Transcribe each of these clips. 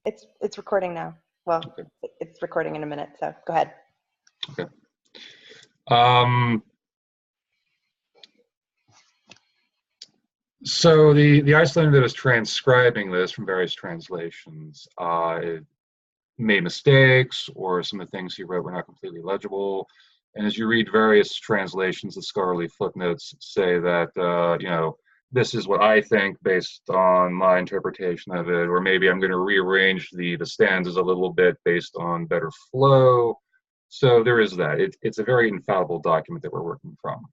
It's recording now. Well, Okay. it's recording in a minute, so go ahead. Okay. So the Icelander that was transcribing this from various translations made mistakes, or some of the things he wrote were not completely legible. And as you read various translations, the scholarly footnotes say that this is what I think based on my interpretation of it, or maybe I'm going to rearrange the stanzas a little bit based on better flow. So there is that. It's a very infallible document that we're working from.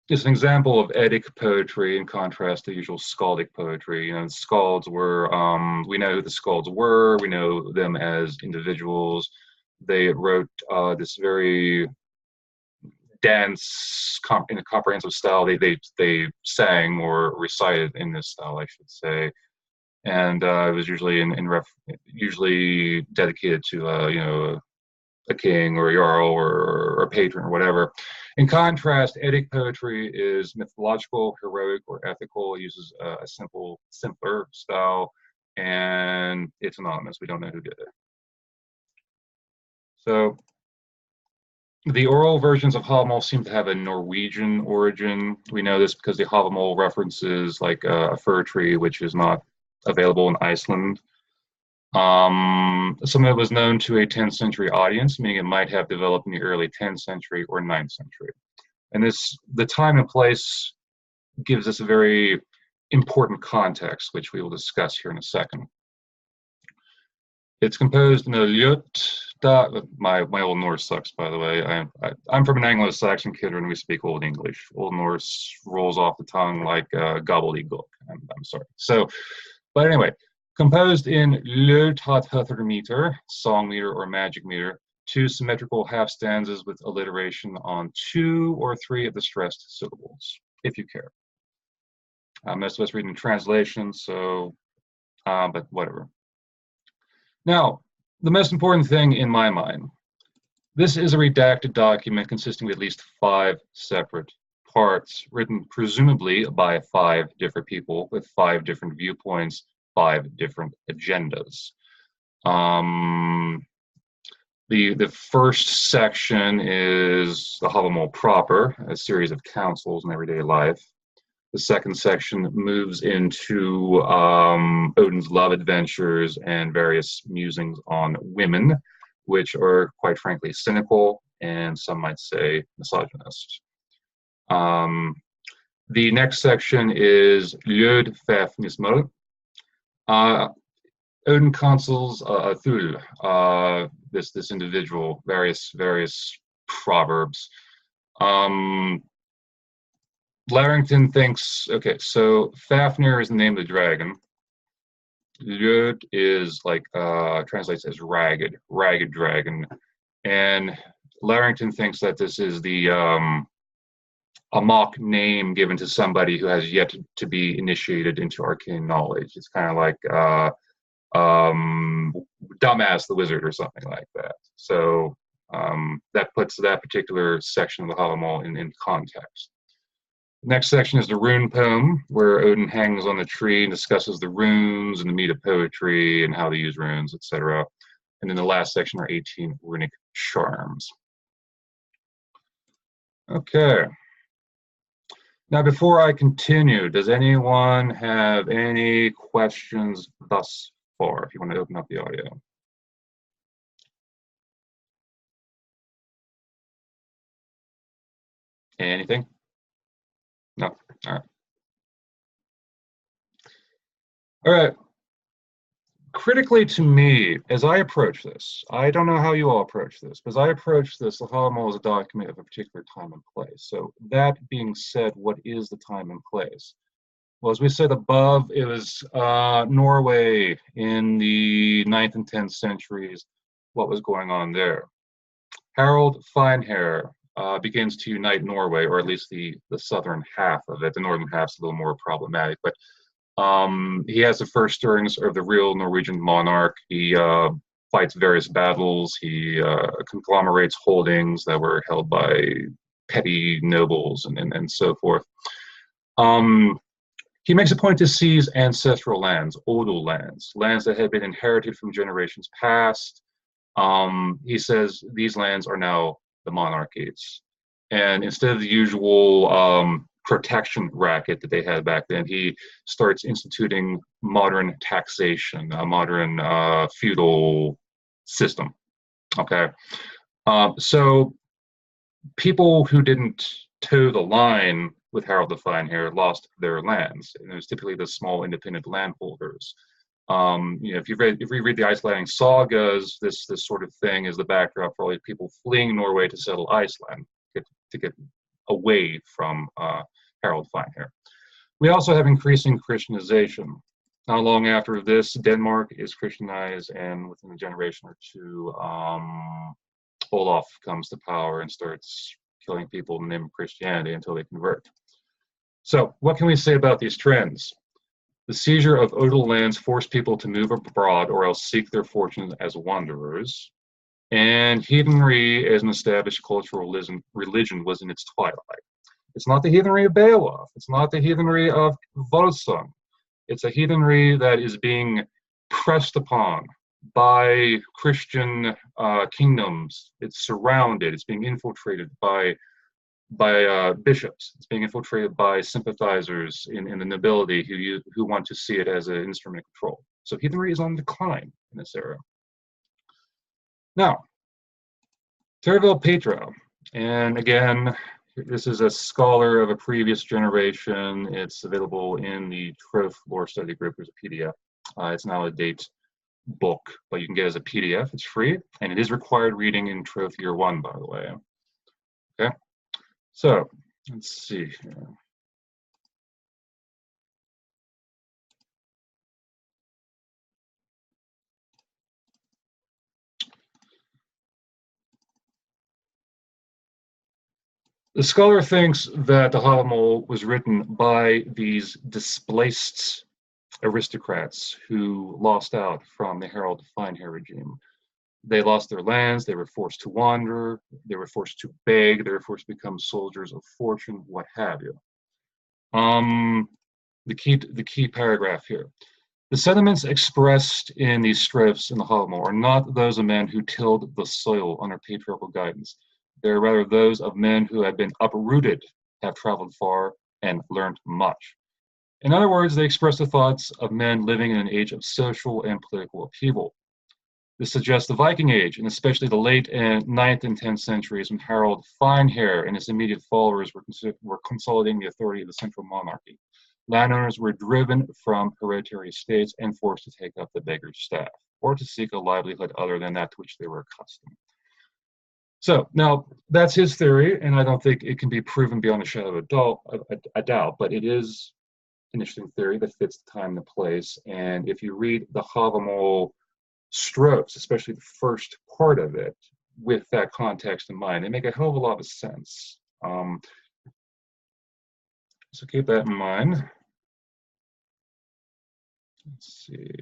It's an example of Eddic poetry in contrast to usual skaldic poetry. You know, skalds were, we know who the skalds were, we know them as individuals. They wrote this very dense, in a comprehensive style. They sang or recited in this style, I should say. And it was usually usually dedicated to a king or a jarl or a patron or whatever. In contrast, Eddic poetry is mythological, heroic, or ethical. It uses a simpler style, and it's anonymous. We don't know who did it. So the oral versions of Havamal seem to have a Norwegian origin. We know this because the Havamal references like a fir tree, which is not available in Iceland. Some of it was known to a 10th century audience, meaning it might have developed in the early 10th century or 9th century. And the time and place gives us a very important context, which we will discuss here in a second. It's composed in a lyot. My Old Norse sucks, by the way. I'm from an Anglo-Saxon kid, and we speak Old English. Old Norse rolls off the tongue like gobbledygook. I'm sorry. So, but anyway, composed in lyot meter, song meter or magic meter, 2 symmetrical half stanzas with alliteration on 2 or 3 of the stressed syllables, if you care. Most of us read in translation, so, but whatever. Now, the most important thing in my mind, this is a redacted document consisting of at least 5 separate parts, written presumably by 5 different people with 5 different viewpoints, 5 different agendas. The first section is the Havamal proper, a series of counsels in everyday life. The second section moves into Odin's love adventures and various musings on women, which are quite frankly cynical and some might say misogynist. The next section is Ljud Fafnismal. Odin counsels Thul, this individual, various proverbs. Larrington thinks, okay, so Fafnir is the name of the dragon. Ljud is like, translates as ragged dragon. And Larrington thinks that this is a mock name given to somebody who has yet to be initiated into arcane knowledge. It's kind of like Dumbass the Wizard or something like that. So that puts that particular section of the Havamal in context. The next section is the rune poem, where Odin hangs on the tree and discusses the runes and the meat of poetry and how to use runes, etc. And then the last section are 18 runic charms. Okay. Now, before I continue, does anyone have any questions thus far, if you want to open up the audio? Anything? No. All right. All right. Critically to me, as I approach this, I don't know how you all approach this, but as I approach this, the Havamal is a document of a particular time and place. So that being said, what is the time and place? Well, as we said above, it was Norway in the 9th and 10th centuries. What was going on there? Harald Finehair begins to unite Norway, or at least the southern half of it. The northern half's a little more problematic, but he has the first stirrings of the real Norwegian monarch. He fights various battles. He conglomerates holdings that were held by petty nobles and so forth. He makes a point to seize ancestral lands, odal lands, lands that had been inherited from generations past. He says these lands are now the monarchies. And instead of the usual protection racket that they had back then, he starts instituting modern taxation, a modern feudal system. Okay. So people who didn't toe the line with Harold the Finehair lost their lands, and it was typically the small independent landholders. If you read the Icelandic sagas, this sort of thing is the backdrop for all these people fleeing Norway to settle Iceland, to get away from Harold Finehair. We also have increasing Christianization. Not long after this, Denmark is Christianized, and within a generation or two, Olaf comes to power and starts killing people in the name of Christianity until they convert. So, what can we say about these trends? The seizure of odal lands forced people to move abroad or else seek their fortunes as wanderers. And heathenry as an established cultural religion was in its twilight. It's not the heathenry of Beowulf. It's not the heathenry of Volsung. It's a heathenry that is being pressed upon by Christian kingdoms. It's surrounded. It's being infiltrated by bishops. It's being infiltrated by sympathizers in the nobility who want to see it as an instrument of control. So heathenry is on decline in this era. Now, Tervel Petra, and again, this is a scholar of a previous generation. It's available in the Troth lore study group. There's a PDF. It's now a date book, but you can get it as a PDF. It's free, and it is required reading in Troth Year 1, by the way. Okay, so let's see here. The scholar thinks that the Havamal was written by these displaced aristocrats who lost out from the Harold Finehair regime. They lost their lands, they were forced to wander, they were forced to beg, they were forced to become soldiers of fortune, what have you. The key paragraph here. The sentiments expressed in these strophes in the Havamal are not those of men who tilled the soil under patriarchal guidance. They're rather those of men who have been uprooted, have traveled far, and learned much. In other words, they express the thoughts of men living in an age of social and political upheaval. This suggests the Viking Age, and especially the late 9th and 10th centuries, when Harold Finehair and his immediate followers were consolidating the authority of the central monarchy. Landowners were driven from hereditary estates and forced to take up the beggar's staff, or to seek a livelihood other than that to which they were accustomed. So now that's his theory, and I don't think it can be proven beyond a shadow of a doubt, but it is an interesting theory that fits the time and the place. And if you read the Havamal strophes, especially the first part of it, with that context in mind, they make a hell of a lot of sense. So keep that in mind. Let's see.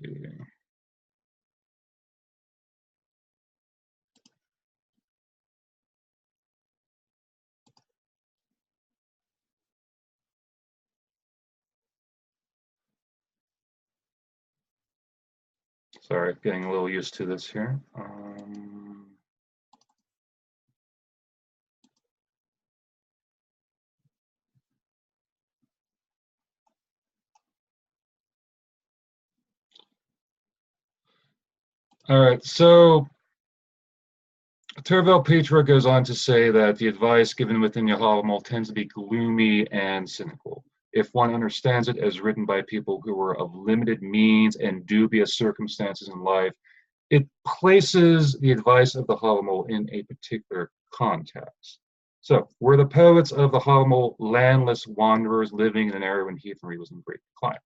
Sorry, getting a little used to this here. All right, so Tervel Petra goes on to say that the advice given within the Havamal tends to be gloomy and cynical. If one understands it as written by people who were of limited means and dubious circumstances in life, it places the advice of the Havamal in a particular context. So, were the poets of the Havamal landless wanderers living in an era when heathenry was in great decline?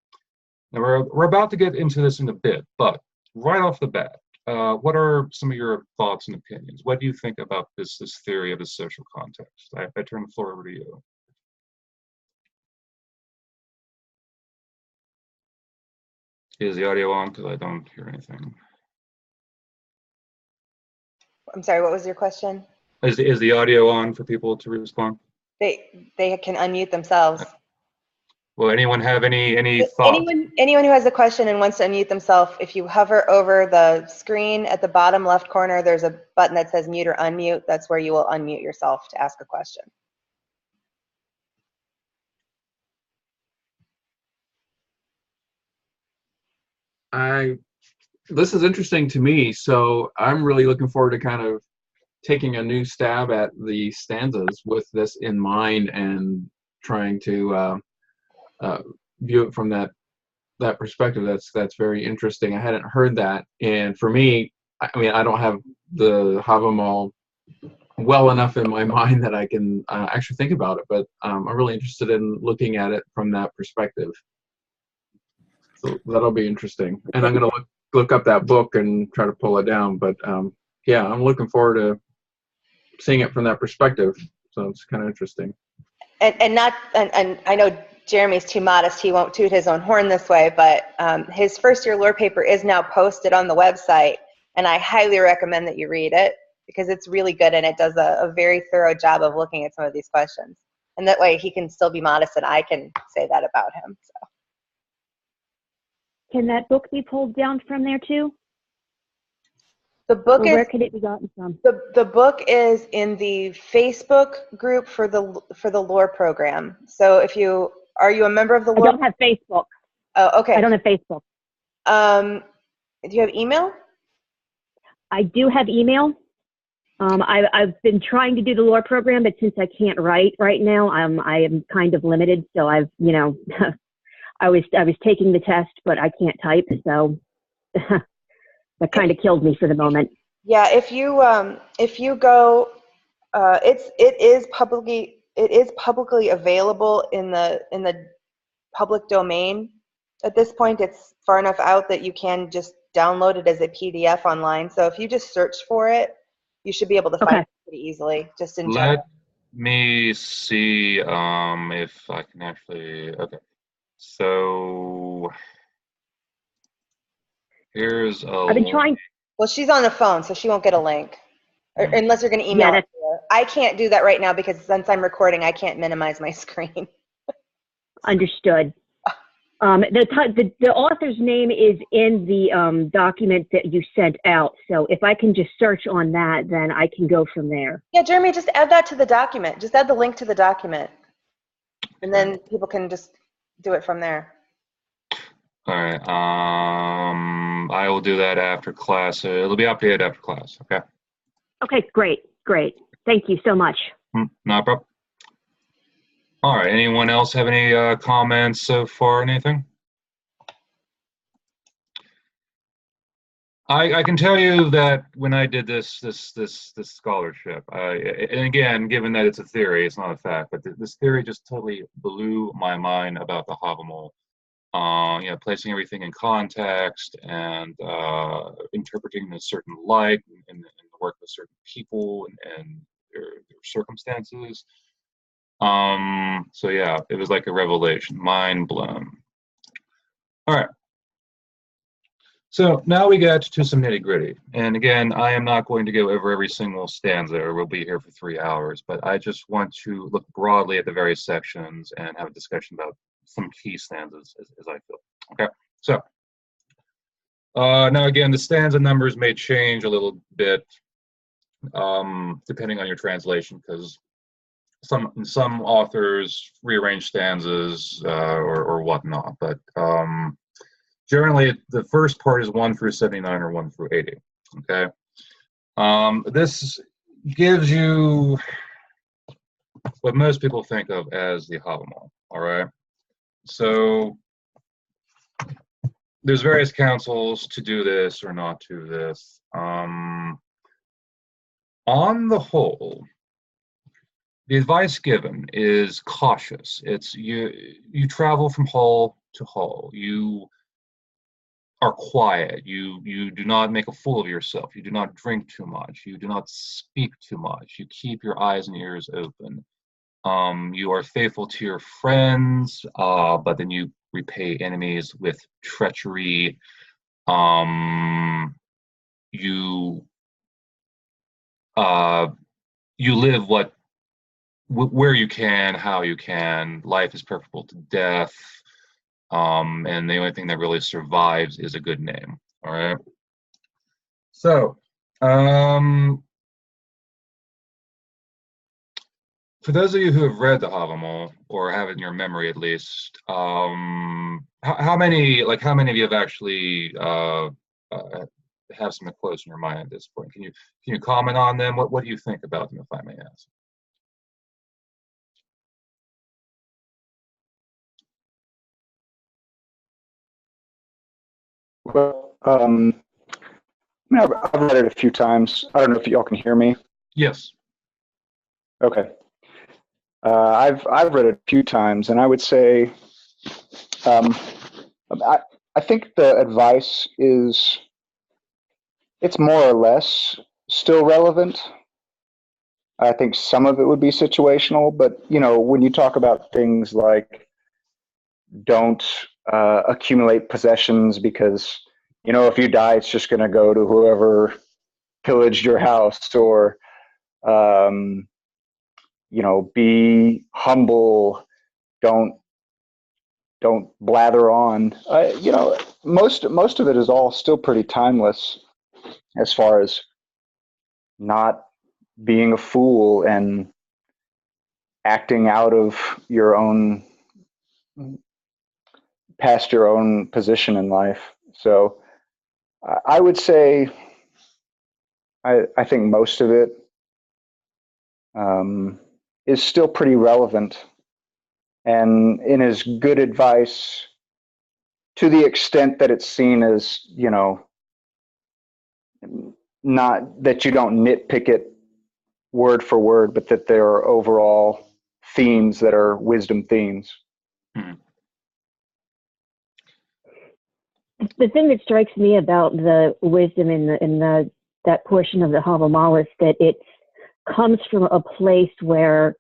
Now, we're about to get into this in a bit, but right off the bat, what are some of your thoughts and opinions? What do you think about this theory of the social context? I turn the floor over to you. Is the audio on? Because I don't hear anything. I'm sorry, what was your question? Is the audio on for people to respond? They can unmute themselves. Will anyone have any thoughts? Anyone who has a question and wants to unmute themselves, if you hover over the screen at the bottom left corner, there's a button that says mute or unmute. That's where you will unmute yourself to ask a question. This is interesting to me, so I'm really looking forward to kind of taking a new stab at the stanzas with this in mind and trying to view it from that perspective. That's very interesting. I hadn't heard that, and for me, I mean, I don't have the Havamal well enough in my mind that I can actually think about it, but I'm really interested in looking at it from that perspective. So that'll be interesting, and I'm gonna look up that book and try to pull it down. But yeah, I'm looking forward to seeing it from that perspective. So it's kind of interesting. And I know Jeremy's too modest. He won't toot his own horn this way, but his first year lore paper is now posted on the website, and I highly recommend that you read it because it's really good and it does a very thorough job of looking at some of these questions. And that way he can still be modest and I can say that about him. So. Can that book be pulled down from there too? The book or where could it be gotten from? The book is in the Facebook group for the lore program. So if are you a member of the lore? I don't have Facebook. Oh, okay. I don't have Facebook. Do you have email? I do have email. I've been trying to do the lore program, but since I can't write right now, I am kind of limited. So I've, I was taking the test, but I can't type, so that kind of killed me for the moment. Yeah, if you go, it is publicly available in the public domain. At this point, it's far enough out that you can just download it as a PDF online. So if you just search for it, you should be able to find it pretty easily. Just in general. Let me see if I can actually. Okay. So here's a. I've been trying. Well, she's on the phone, so she won't get a link, unless you're going to email it to her. I can't do that right now because since I'm recording, I can't minimize my screen. Understood. The author's name is in the document that you sent out. So if I can just search on that, then I can go from there. Yeah, Jeremy, just add that to the document. Just add the link to the document, and then people can just do it from there. All right. I will do that after class. It'll be updated after class. Okay. Okay. Great. Thank you so much. No problem. All right. Anyone else have any comments so far? Anything? I can tell you that when I did this scholarship, and again, given that it's a theory, it's not a fact, but this theory just totally blew my mind about the Havamal. Placing everything in context and interpreting in a certain light in the work of certain people and their circumstances. So yeah, it was like a revelation, mind blown. All right. So now we get to some nitty gritty. And again, I am not going to go over every single stanza or we'll be here for 3 hours, but I just want to look broadly at the various sections and have a discussion about some key stanzas as I feel. Okay, so now again, the stanza numbers may change a little bit depending on your translation, because some authors rearrange stanzas or whatnot, but generally the first part is 1 through 79 or 1 through 80. Okay, this gives you what most people think of as the Havamal. All right. So there's various counsels to do this or not do this. On the whole, the advice given is cautious. It's you travel from hall to hall. You are quiet. You do not make a fool of yourself. You do not drink too much. You do not speak too much. You keep your eyes and ears open. You are faithful to your friends, but then you repay enemies with treachery. You live what where you can, how you can. Life is preferable to death, and the only thing that really survives is a good name. All right. So, for those of you who have read the Havamal, or have it in your memory at least, how many of you have actually have some quotes in your mind at this point? Can you comment on them? What do you think about them, if I may ask? Well, I mean, I've read it a few times. I don't know if y'all can hear me. Yes. Okay. I've read it a few times, and I would say, I think the advice it's more or less still relevant. I think some of it would be situational, but when you talk about things like don't accumulate possessions because if you die, it's just going to go to whoever pillaged your house, or be humble, don't blather on. Most of it is all still pretty timeless, as far as not being a fool and acting out of your own, past your own position in life. So I would say I think most of it is still pretty relevant, and is good advice to the extent that it's seen as, not that you don't nitpick it word for word, but that there are overall themes that are wisdom themes. Hmm. The thing that strikes me about the wisdom in that portion of the Havamal is that it comes from a place where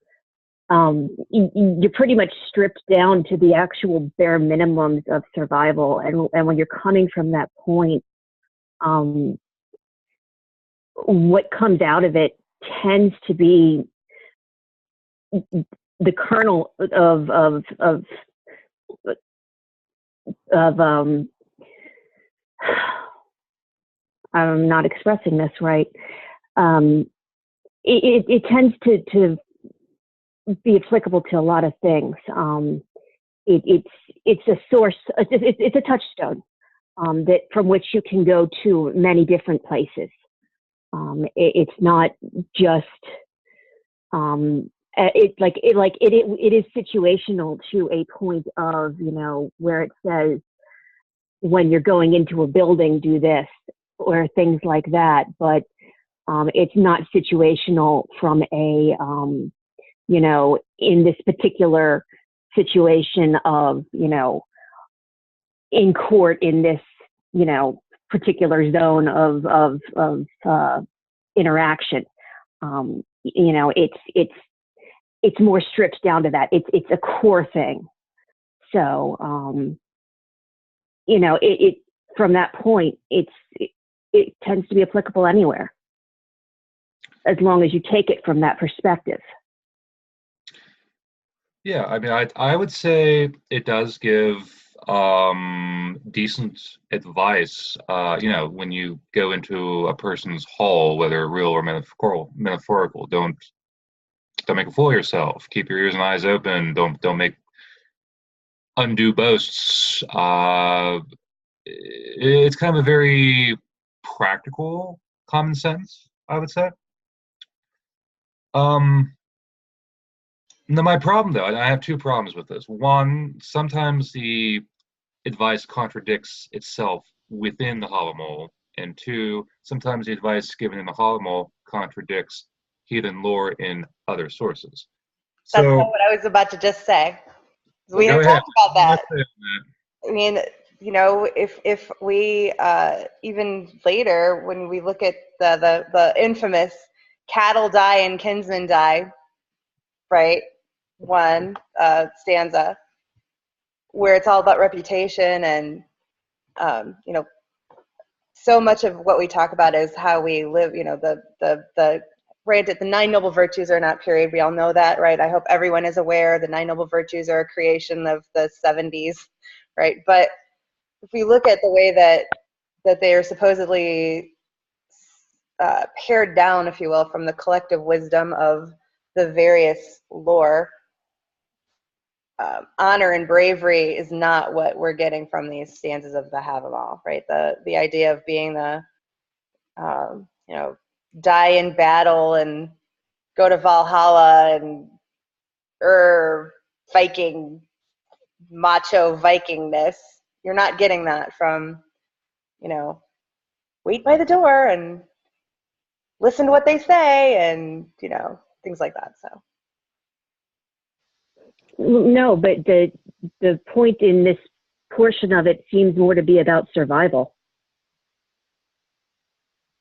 you're pretty much stripped down to the actual bare minimums of survival, and when you're coming from that point, what comes out of it tends to be the kernel of I'm not expressing this right. It tends to be applicable to a lot of things. It's a source. It's a touchstone that from which you can go to many different places. It's not just it is situational to a point of where it says when you're going into a building do this or things like that, but it's not situational from a in this particular situation of in court in this particular zone of interaction. It's more stripped down to that. It's a core thing. So it from that point it tends to be applicable anywhere, as long as you take it from that perspective. Yeah, I mean, I would say it does give decent advice. When you go into a person's hall, whether real or metaphorical, don't make a fool of yourself. Keep your ears and eyes open. Don't make undue boasts. It's kind of a very practical common sense, I would say. Now my problem, though, and I have two problems with this. One, sometimes the advice contradicts itself within the Havamal, and two, sometimes the advice given in the Havamal contradicts heathen lore in other sources. That's So, not what I was about to just say. We go have ahead. talked about that. Let's say I mean, if we even later, when we look at the infamous cattle die and kinsmen die, right? One stanza where it's all about reputation, and so much of what we talk about is how we live. The right, that the 9 noble virtues are not period. We all know that, right? I hope everyone is aware the 9 noble virtues are a creation of the 70s, right? But if we look at the way that they are supposedly pared down, if you will, from the collective wisdom of the various lore, honor and bravery is not what we're getting from these stanzas of the Havamal, right? The idea of being the, you know, die in battle and go to Valhalla and Viking, macho Vikingness. You're not getting that from, you know, wait by the door and listen to what they say and, you know, things like that. So. No, but the point in this portion of it seems more to be about survival.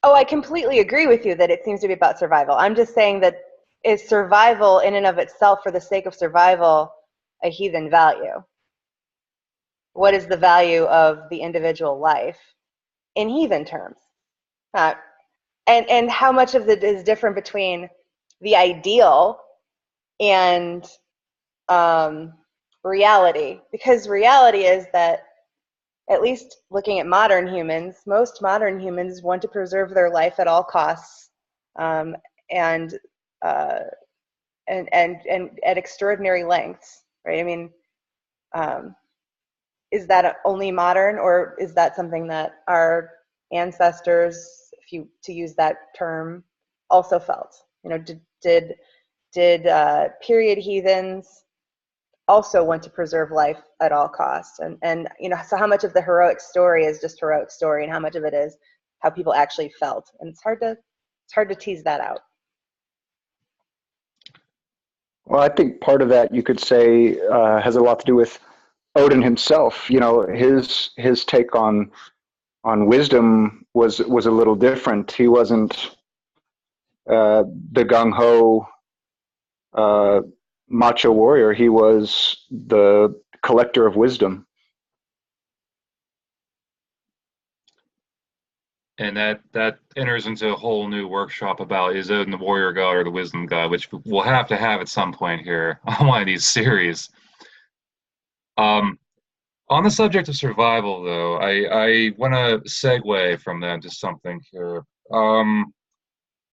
Oh, I completely agree with you that it seems to be about survival. I'm just saying that is survival in and of itself, for the sake of survival, a heathen value? What is the value of the individual life in heathen terms? And how much of it is different between the ideal and reality? Because reality is that, at least looking at modern humans, most modern humans want to preserve their life at all costs, and at extraordinary lengths, right? I mean, is that only modern, or is that something that our ancestors, to use that term, also felt? You know, did period heathens also want to preserve life at all costs? And you know, so how much of the heroic story is just heroic story, and how much of it is how people actually felt? And it's hard to tease that out. Well, I think part of that, you could say, has a lot to do with Odin himself. You know, his take on wisdom was a little different. He wasn't the gung ho macho warrior. He was the collector of wisdom. And that enters into a whole new workshop about, is Odin the warrior god or the wisdom god, which we'll have to have at some point here on one of these series. On the subject of survival, though, I want to segue from that to something here. I'm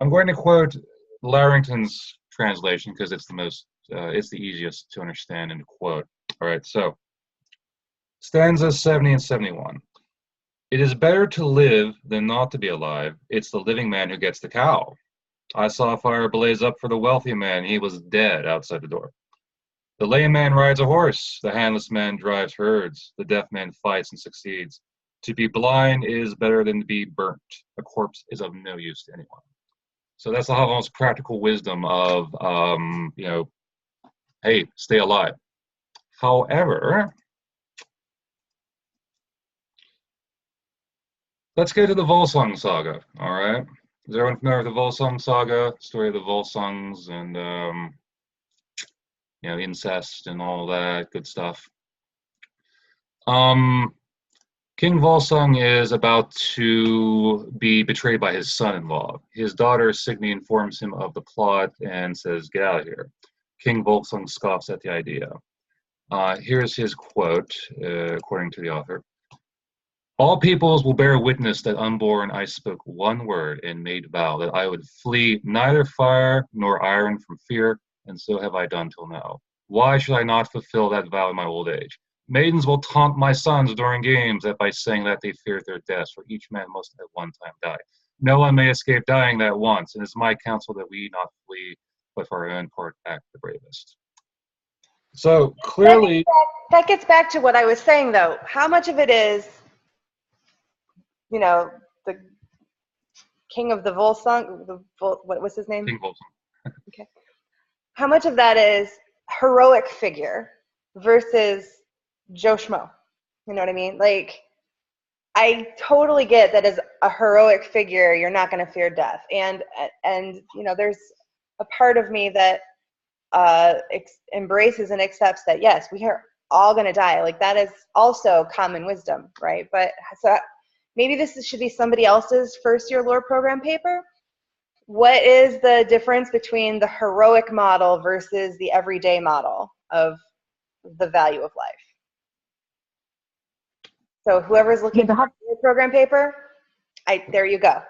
going to quote Larrington's translation because it's the easiest to understand and to quote. All right, so stanzas 70 and 71. It is better to live than not to be alive. It's the living man who gets the cow. I saw a fire blaze up for the wealthy man. He was dead outside the door. The lame man rides a horse. The handless man drives herds. The deaf man fights and succeeds. To be blind is better than to be burnt. A corpse is of no use to anyone. So that's the most practical wisdom of, you know, hey, stay alive. However, let's go to the Volsung saga, all right? Is everyone familiar with the Volsung saga? Story of the Volsungs and, you know, incest and all that good stuff. King Volsung is about to be betrayed by his son-in-law. His daughter Signy informs him of the plot and says, "Get out of here." King Volsung scoffs at the idea. Here's his quote, according to the author. "All peoples will bear witness that unborn I spoke one word and made vow that I would flee neither fire nor iron from fear, and so have I done till now. Why should I not fulfill that vow in my old age? Maidens will taunt my sons during games that by saying that they fear their deaths, for each man must at one time die. No one may escape dying that once, and it's my counsel that we not flee, but for our own part act the bravest." So clearly, that gets back to what I was saying, though. How much of it is, you know, the king of the Volsung, what was his name? King Volsung. Okay. How much of that is heroic figure versus Joe Schmo? You know what I mean? Like, I totally get that as a heroic figure, you're not going to fear death. And you know, there's a part of me that embraces and accepts that, yes, we are all going to die. Like, that is also common wisdom, right? But so maybe this should be somebody else's first year lore program paper, what is the difference between the heroic model versus the everyday model of the value of life? So whoever's looking for a program paper, there you go.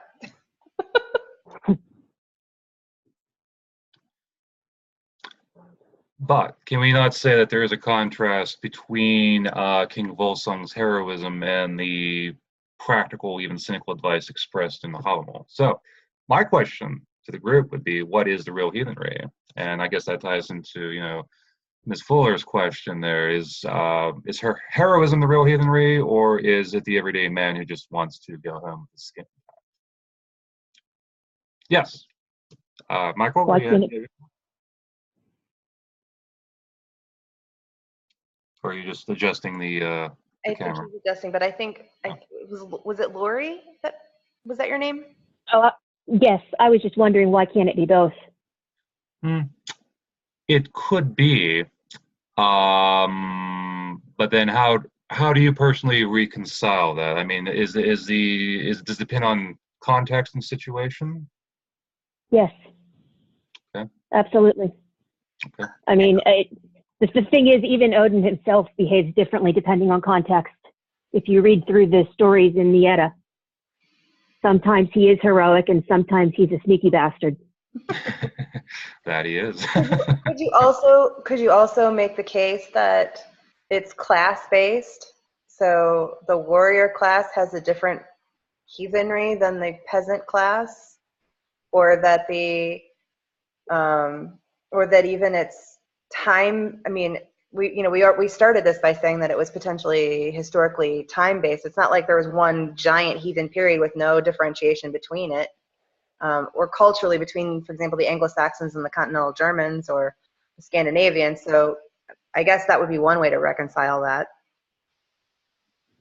But can we not say that there is a contrast between King Volsung's heroism and the practical, even cynical advice expressed in the Havamal? So my question to the group would be, what is the real heathenry? And I guess that ties into, Ms. Fuller's question there. Is her heroism the real heathenry, or is it the everyday man who just wants to go home with his skin? Yes. Michael? Or are you just adjusting the camera? I think he's adjusting, but I think was it Lori? Was that your name? Oh, yes. I was just wondering, why can't it be both? It could be, but then how do you personally reconcile that? I mean, does it depend on context and situation? Yes. Okay. Absolutely. Okay. I mean, the thing is, even Odin himself behaves differently depending on context. If you read through the stories in the Edda, sometimes he is heroic and sometimes he's a sneaky bastard. That he is. Could you also make the case that it's class-based? So the warrior class has a different heathenry than the peasant class, or that even it's time. I mean, we started this by saying that it was potentially historically time-based. It's not like there was one giant heathen period with no differentiation between it, or culturally between, for example, the Anglo-Saxons and the continental Germans or the Scandinavians. So I guess that would be one way to reconcile that.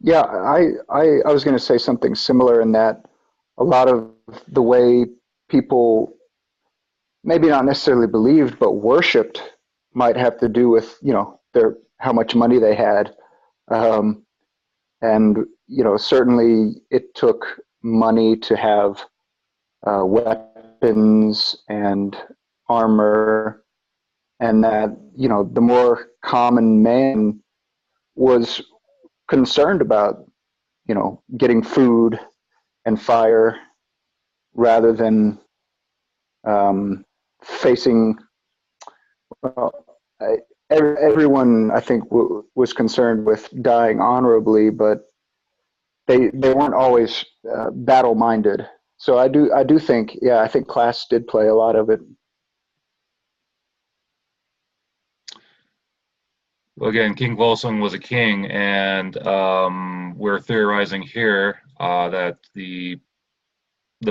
Yeah, I was going to say something similar in that a lot of the way people maybe not necessarily believed, but worshipped might have to do with, how much money they had. And, certainly it took money to have weapons and armor, and that, the more common man was concerned about, getting food and fire rather than facing, everyone, I think, was concerned with dying honorably, but they weren't always battle-minded. So I do think, I think class did play a lot of it. Well, again, King Volsung was a king, and we're theorizing here that the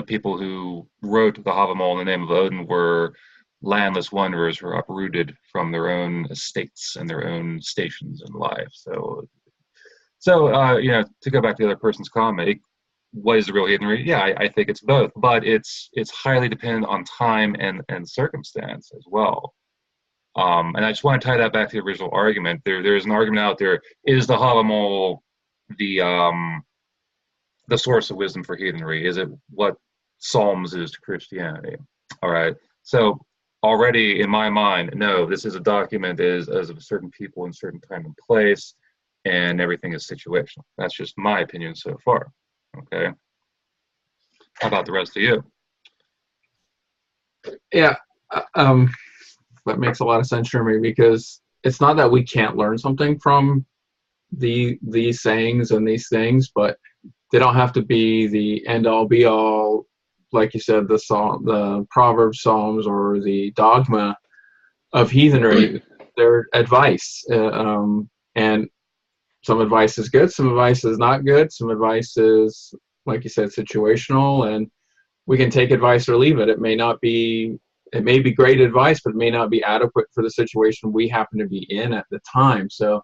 people who wrote the Havamal in the name of Odin were landless wanderers who were uprooted from their own estates and their own stations in life. So to go back to the other person's comment, what is the real heathenry? Yeah, I think it's both, but it's highly dependent on time and circumstance as well. And I just want to tie that back to the original argument. There's an argument out there: is the Havamal the source of wisdom for heathenry? Is it what Psalms is to Christianity? All right. So already in my mind, no, this is a document as of a certain people in certain time and place, and everything is situational. That's just my opinion so far. Okay. How about the rest of you? Yeah. That makes a lot of sense for me, because it's not that we can't learn something from these sayings and these things, but they don't have to be the end-all be-all, like you said, the Proverbs, Psalms, or the dogma of heathenry. They're advice, and some advice is good, some advice is not good, some advice is, like you said, situational, and we can take advice or leave it. It may be great advice, but it may not be adequate for the situation we happen to be in at the time. So,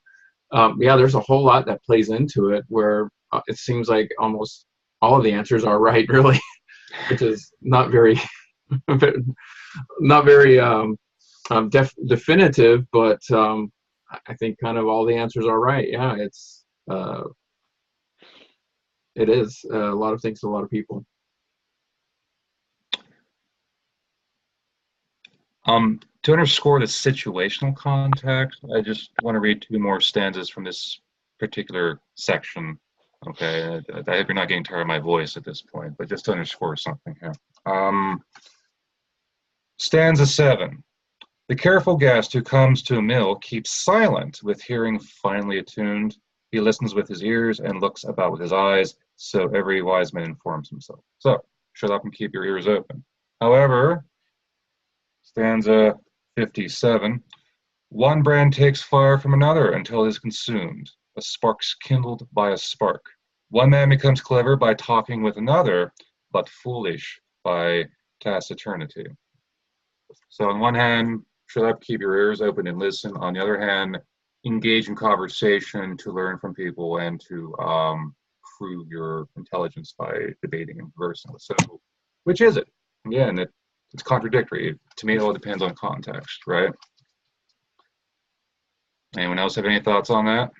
there's a whole lot that plays into it, where it seems like almost all of the answers are right, really, which is not very, definitive, but I think kind of all the answers are right. Yeah, it is a lot of things to a lot of people. To underscore the situational context, I just want to read two more stanzas from this particular section. Okay, I hope you're not getting tired of my voice at this point, but just to underscore something here. Stanza 7. The careful guest who comes to a mill keeps silent with hearing finely attuned. He listens with his ears and looks about with his eyes, so every wise man informs himself. So, shut up and keep your ears open. However, stanza 57, one brand takes fire from another until it is consumed. A spark's kindled by a spark. One man becomes clever by talking with another, but foolish by taciturnity. So on one hand, shut up, keep your ears open and listen. On the other hand, engage in conversation to learn from people and to prove your intelligence by debating and conversing. So which is it? Again, it's contradictory. To me, it all depends on context, right? Anyone else have any thoughts on that?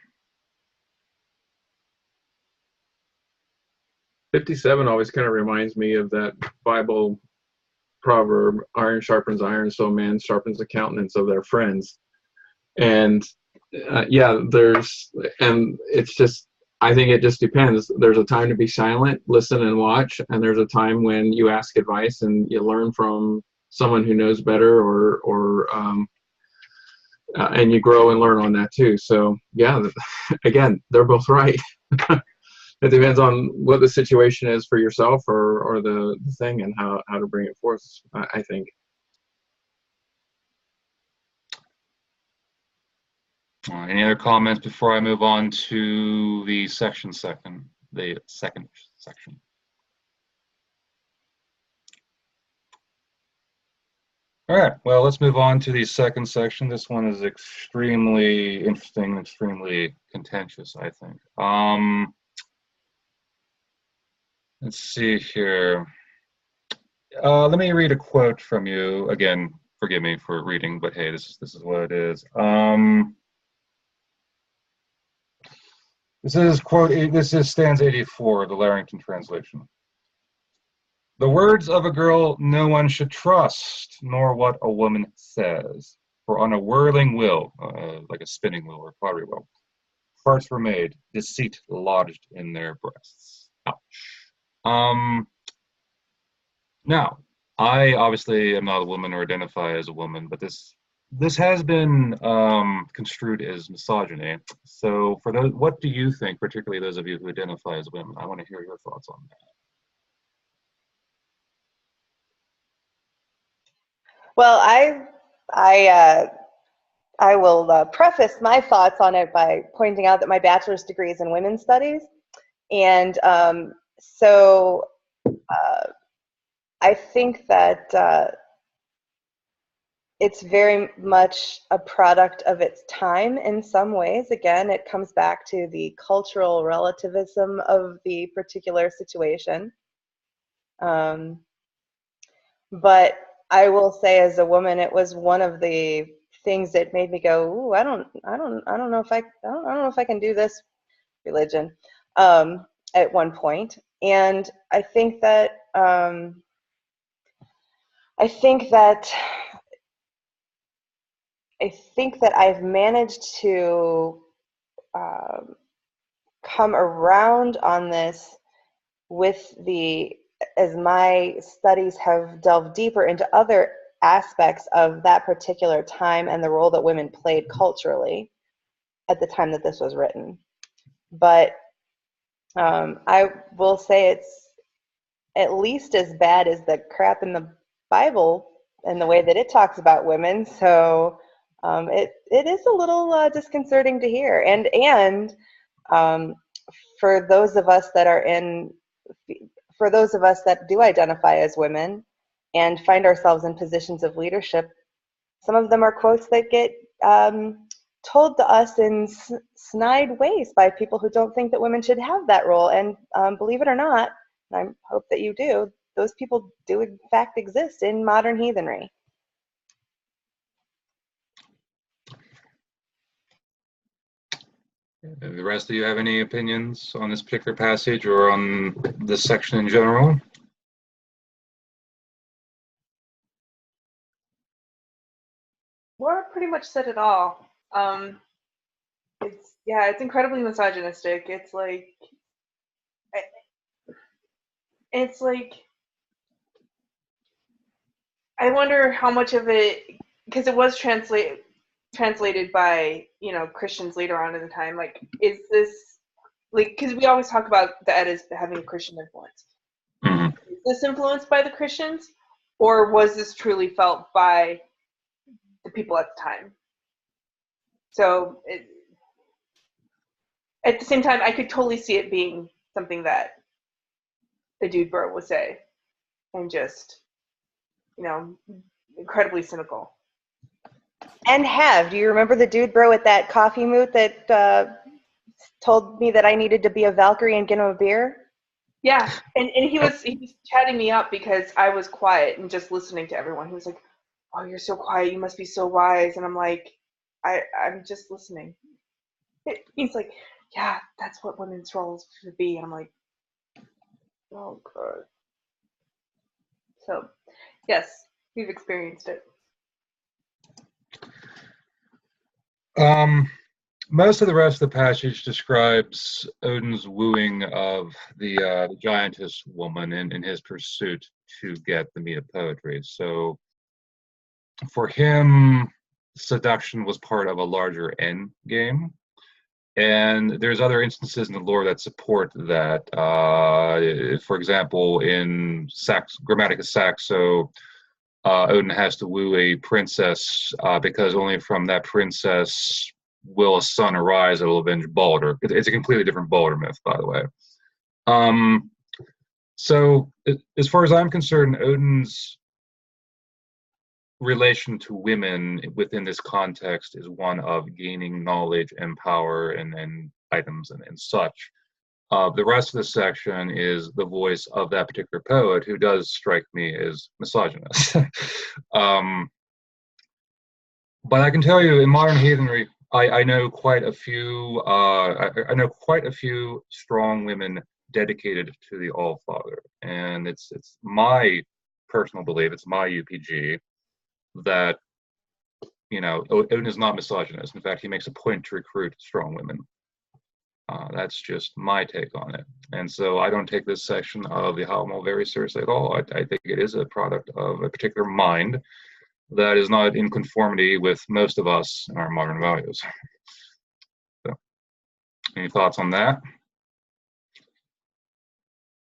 57 always kind of reminds me of that Bible proverb, iron sharpens iron, so man sharpens the countenance of their friends. And it's just, I think it just depends. There's a time to be silent, listen and watch, and there's a time when you ask advice and you learn from someone who knows better, and you grow and learn on that too. So yeah, again, they're both right. It depends on what the situation is for yourself or the thing and how to bring it forth, I think. Any other comments before I move on to the second section? All right, well, let's move on to the second section. This one is extremely interesting, extremely contentious, I think. Let's see here. Let me read a quote from you. Again, forgive me for reading, but hey, this is what it is. This is stanza 84 of the Larrington translation. The words of a girl no one should trust, nor what a woman says. For on a whirling wheel, like a spinning wheel or pottery wheel, hearts were made, deceit lodged in their breasts. Ouch. Now, I obviously am not a woman or identify as a woman, but this has been construed as misogyny. So for those, what do you think, particularly those of you who identify as women? I want to hear your thoughts on that. Well, I will preface my thoughts on it by pointing out that my bachelor's degree is in women's studies, and so I think that it's very much a product of its time in some ways. Again, it comes back to the cultural relativism of the particular situation. But I will say, as a woman, it was one of the things that made me go, "Ooh, I don't know if I can do this religion," at one point. And I think that I've managed to come around on this as my studies have delved deeper into other aspects of that particular time and the role that women played culturally at the time that this was written. But I will say it's at least as bad as the crap in the Bible and the way that it talks about women. So it is a little disconcerting to hear. And for those of us that do identify as women and find ourselves in positions of leadership, some of them are quotes that get told to us in snide ways by people who don't think that women should have that role. And believe it or not, and I hope that you do, those people do in fact exist in modern heathenry. The rest of you have any opinions on this particular passage or on this section in general? pretty much said it all. It's incredibly misogynistic. It's like I wonder how much of it, because it was translated by Christians later on in the time. Like, is this because we always talk about the Eddas having a Christian influence. Mm-hmm. Is this influenced by the Christians, or was this truly felt by the people at the time? So at the same time, I could totally see it being something that the dude bro would say, and just, incredibly cynical. And do you remember the dude bro at that coffee moot that told me that I needed to be a Valkyrie and get him a beer? Yeah, and he was chatting me up because I was quiet and just listening to everyone. He was like, "Oh, you're so quiet. You must be so wise." And I'm like, I'm just listening. He's like, "Yeah, that's what women's roles should be." And I'm like, "Oh God." So, yes, we've experienced it. Most of the rest of the passage describes Odin's wooing of the giantess woman in his pursuit to get the meat of poetry. So for him, seduction was part of a larger end game. And there's other instances in the lore that support that. For example, in Grammatica Saxo, Odin has to woo a princess because only from that princess will a son arise that will avenge Balder. It's a completely different Balder myth, by the way. So as far as I'm concerned, Odin's relation to women within this context is one of gaining knowledge and power and items and such. The rest of the section is the voice of that particular poet, who does strike me as misogynist. But I can tell you, in modern heathenry, I know quite a few. I know quite a few strong women dedicated to the All-Father, and it's my personal belief, it's my UPG, that Odin is not misogynist. In fact, he makes a point to recruit strong women. That's just my take on it. And so I don't take this section of the Havamal very seriously at all. I think it is a product of a particular mind that is not in conformity with most of us and our modern values. So, any thoughts on that?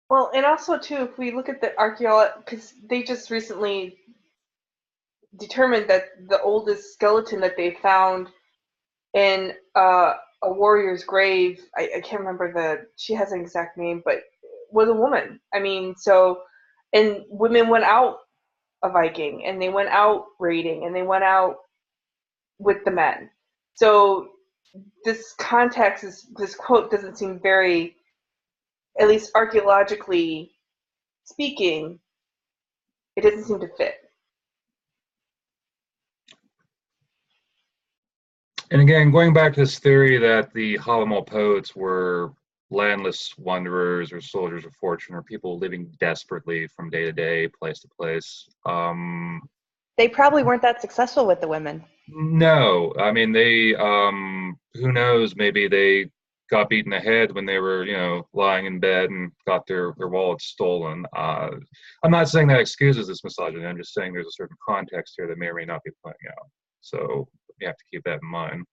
Well, and also too, if we look at the archaeology, because they just recently determined that the oldest skeleton that they found in a warrior's grave, I can't remember she has an exact name, but was a woman. I mean, and women went out a Viking, and they went out raiding, and they went out with the men. So this quote doesn't seem very, at least archaeologically speaking, it doesn't seem to fit. And again, going back to this theory that the Havamal poets were landless wanderers or soldiers of fortune or people living desperately from day to day, place to place. They probably weren't that successful with the women. No, I mean, they, who knows, maybe they got beaten in the head when they were, lying in bed and got their wallets stolen. I'm not saying that excuses this misogyny. I'm just saying there's a certain context here that may or may not be playing out. So you have to keep that in mind.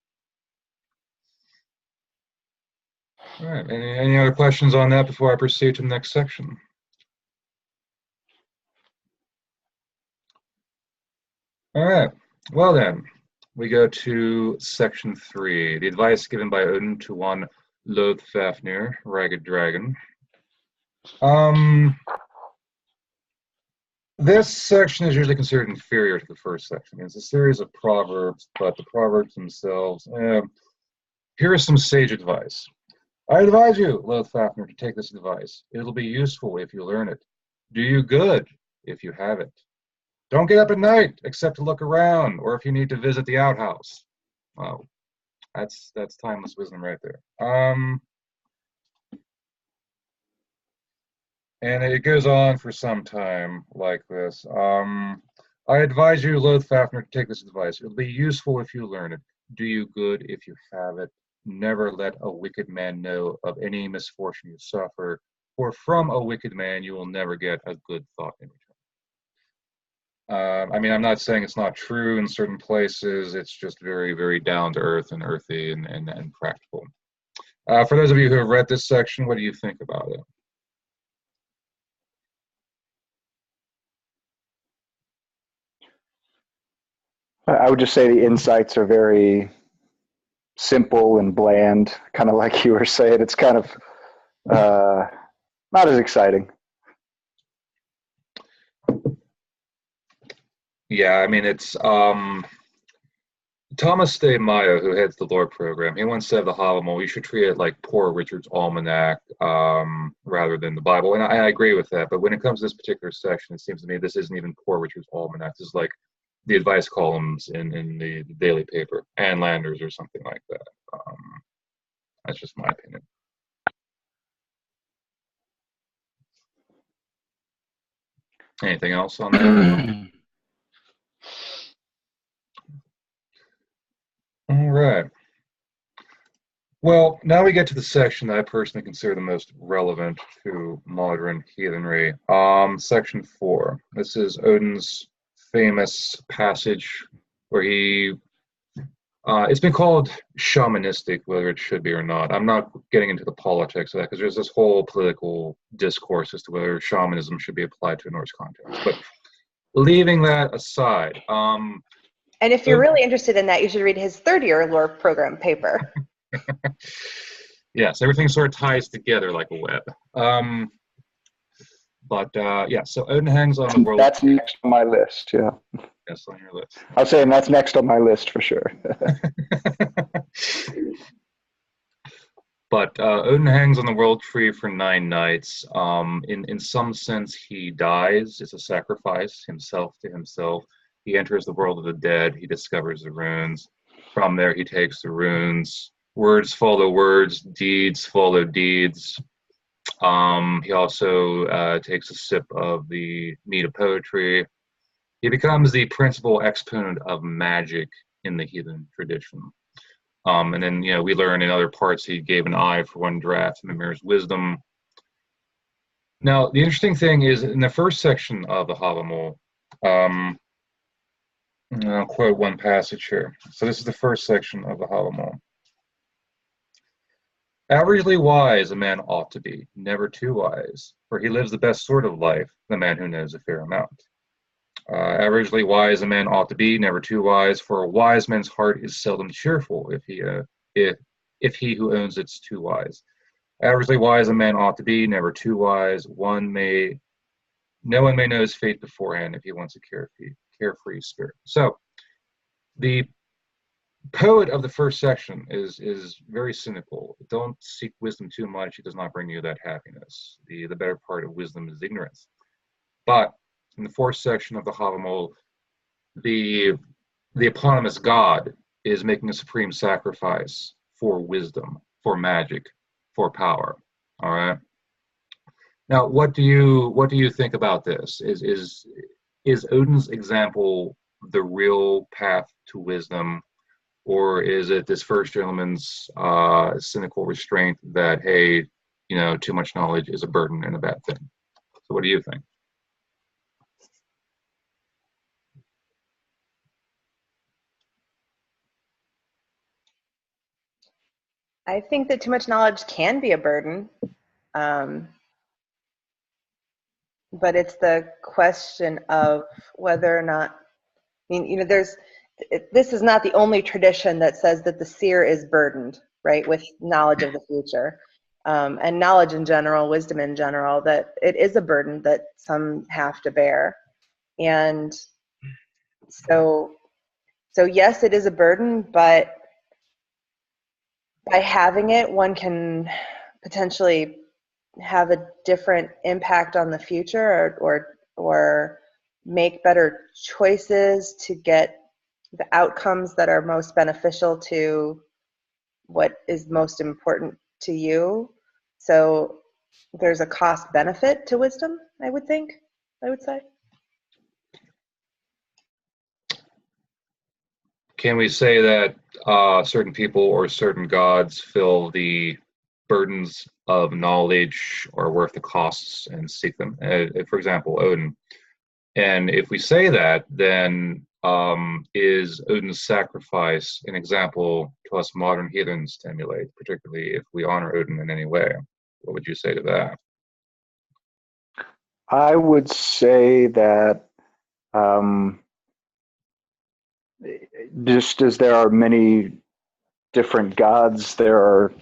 All right, any other questions on that before I proceed to the next section? All right, well then, we go to section 3, the advice given by Odin to one Loathfafnir, Ragged Dragon. This section is usually considered inferior to the first section. It's a series of proverbs, but the proverbs themselves, here is some sage advice. I advise you, Loathfafnir, to take this advice. It'll be useful if you learn it. Do you good if you have it. Don't get up at night except to look around, or if you need to visit the outhouse. Wow, that's timeless wisdom right there. And it goes on for some time like this. I advise you, Lothfafner, to take this advice. It'll be useful if you learn it. Do you good if you have it. Never let a wicked man know of any misfortune you suffer, for from a wicked man you will never get a good thought in return. I mean, I'm not saying it's not true in certain places. It's just very, very down to earth and earthy and practical. For those of you who have read this section, what do you think about it? I would just say the insights are very simple and bland, kind of like you were saying. It's kind of not as exciting. Yeah, I mean, it's Thomas de Mayo, who heads the lore program. He once said of the Havamal, you should treat it like Poor Richard's Almanac rather than the Bible. And I agree with that. But when it comes to this particular section, it seems to me this isn't even Poor Richard's Almanac. This is like the advice columns in the daily paper, and Landers or something like that. That's just my opinion. Anything else on that? All right. Well, now we get to the section that I personally consider the most relevant to modern heathenry. Section 4. This is Odin's famous passage where he it's been called shamanistic, whether it should be or not. I'm not getting into the politics of that because there's this whole political discourse as to whether shamanism should be applied to a Norse context. But leaving that aside, and if you're really interested in that, you should read his third-year lore program paper. Yes, everything sort of ties together like a web. Yeah, so Odin hangs on the world. That's next on my list, yeah. Yes, on your list. I was saying that's next on my list for sure. But Odin hangs on the world tree for 9 nights. In some sense, he dies. It's a sacrifice, himself to himself. He enters the world of the dead. He discovers the runes. From there, he takes the runes. Words follow words. Deeds follow deeds. He also takes a sip of the mead of poetry. He becomes the principal exponent of magic in the heathen tradition. And then, we learn in other parts he gave an eye for one draught and Mimir's wisdom. Now, the interesting thing is in the first section of the Havamal, I'll quote one passage here. So this is the first section of the Havamal. Averagely wise a man ought to be, never too wise, for he lives the best sort of life, the man who knows a fair amount. Averagely wise a man ought to be, never too wise, for a wise man's heart is seldom cheerful if he who owns it's too wise. Averagely wise a man ought to be, never too wise. No one may know his fate beforehand if he wants a carefree spirit. So the poet of the first section is very cynical. Don't seek wisdom too much; it does not bring you that happiness. The better part of wisdom is ignorance. But in the fourth section of the Havamal, the eponymous god is making a supreme sacrifice for wisdom, for magic, for power. All right. Now, what do you think about this? Is Odin's example the real path to wisdom, or is it this first gentleman's cynical restraint that, hey, too much knowledge is a burden and a bad thing? So, what do you think? I think that too much knowledge can be a burden, but it's the question of whether or not, this is not the only tradition that says that the seer is burdened, right, with knowledge of the future, and knowledge in general, wisdom in general, that it is a burden that some have to bear. And so yes, it is a burden, but by having it, one can potentially have a different impact on the future, or make better choices to get the outcomes that are most beneficial to what is most important to you. So there's a cost benefit to wisdom, I would say. can we say that certain people or certain gods fill the burdens of knowledge are worth the costs and seek them? For example, Odin. And if we say that, then is Odin's sacrifice an example to us modern heathens to emulate, particularly if we honor Odin in any way? What would you say to that? I would say that just as there are many different gods, there are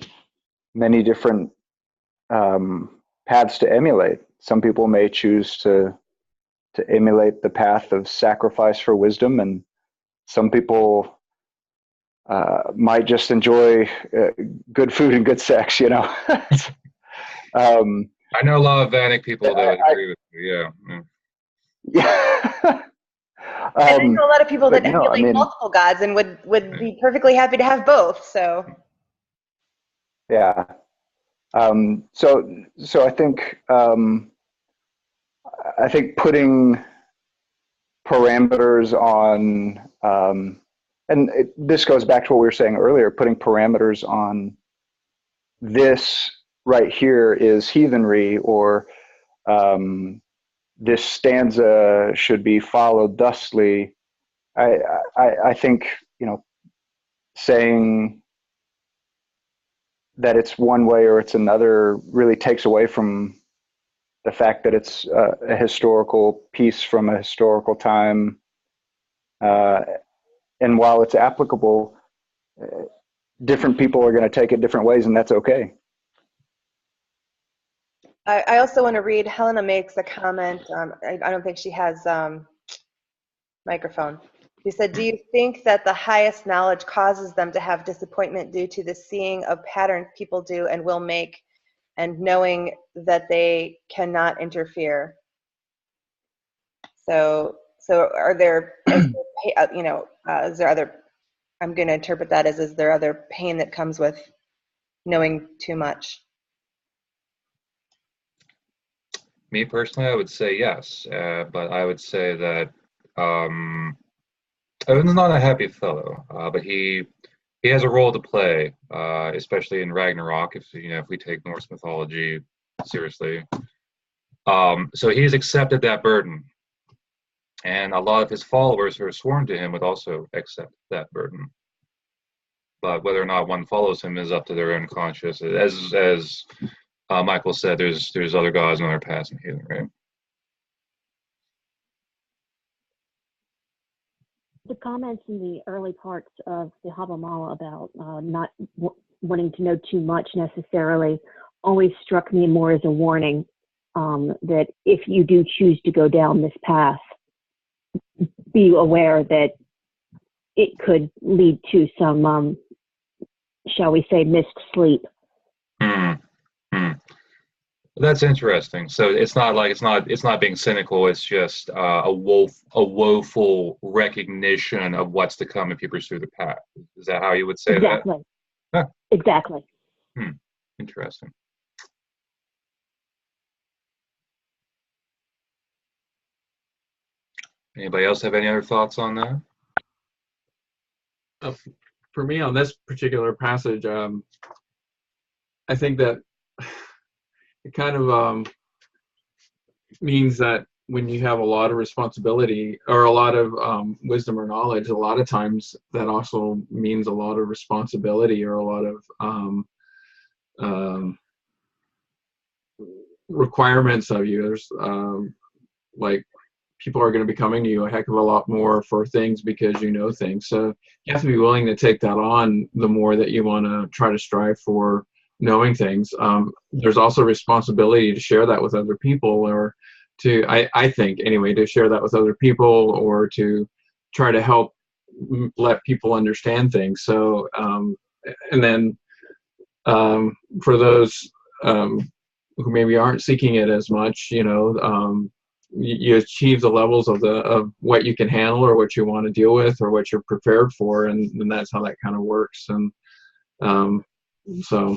many different paths to emulate. Some people may choose to emulate the path of sacrifice for wisdom, and some people might just enjoy good food and good sex, you know. I know a lot of Vedic people that agree with you. Yeah. And I know a lot of people that emulate I mean, multiple gods and would be perfectly happy to have both. So yeah. So I think putting parameters on, this goes back to what we were saying earlier, putting parameters on this right here is heathenry, or this stanza should be followed thusly. I think, you know, saying that it's one way or it's another really takes away from the fact that it's a historical piece from a historical time. And while it's applicable, different people are going to take it different ways, and that's okay. I also want to read, Helena makes a comment. I don't think she has microphone. She said, do you think that the highest knowledge causes them to have disappointment due to the seeing of patterns people do and will make, and knowing that they cannot interfere? So are there, you know, is there other, I'm going to interpret that as, is there other pain that comes with knowing too much? Me personally, I would say yes, but I would say that Odin's not a happy fellow, but he has a role to play, especially in Ragnarok. If we take Norse mythology seriously, so he has accepted that burden, and a lot of his followers who are sworn to him would also accept that burden. But whether or not one follows him is up to their own conscience. As Michael said, there's other gods and other paths in healing, right? The comments in the early parts of the Havamal about not wanting to know too much necessarily always struck me more as a warning that if you do choose to go down this path, be aware that it could lead to some, shall we say, missed sleep. That's interesting. So it's not being cynical. It's just a woeful recognition of what's to come if you pursue the path. Is that how you would say that? Huh. Exactly. Interesting. Anybody else have any other thoughts on that? For me, on this particular passage, I think that it kind of means that when you have a lot of responsibility or a lot of wisdom or knowledge, a lot of times that also means a lot of responsibility or a lot of requirements of you. There's like people are going to be coming to you a heck of a lot more for things because you know things. So you have to be willing to take that on the more that you want to try to strive for knowing things. There's also responsibility to share that with other people, or to, I think anyway, to share that with other people, or to try to help let people understand things. So, and then for those who maybe aren't seeking it as much, you achieve the levels of what you can handle or what you want to deal with or what you're prepared for, and that's how that kind of works. And so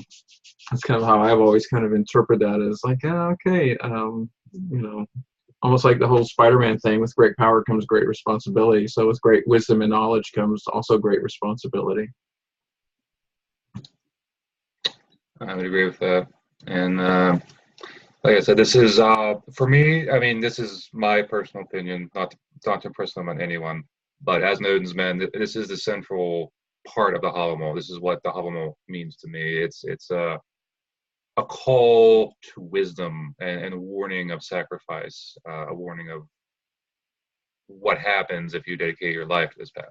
that's kind of how I've always kind of interpreted that as like, okay, almost like the whole Spider-Man thing. With great power comes great responsibility. So with great wisdom and knowledge comes also great responsibility. I would agree with that. And like I said, this is for me. I mean, this is my personal opinion, not to impress on anyone. But as an Odin's man, this is the central part of the Havamal. This is what the Havamal means to me. It's a call to wisdom and a warning of sacrifice, a warning of what happens if you dedicate your life to this path.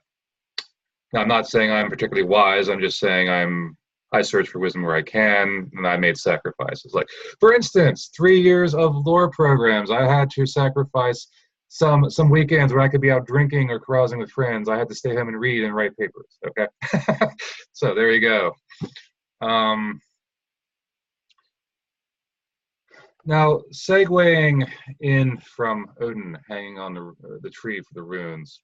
Now, I'm not saying I'm particularly wise. I'm just saying I search for wisdom where I can, and I made sacrifices. Like, for instance, 3 years of lore programs. I had to sacrifice some weekends where I could be out drinking or carousing with friends. I had to stay home and read and write papers. Okay, so there you go. Now, segueing in from Odin hanging on the tree for the runes,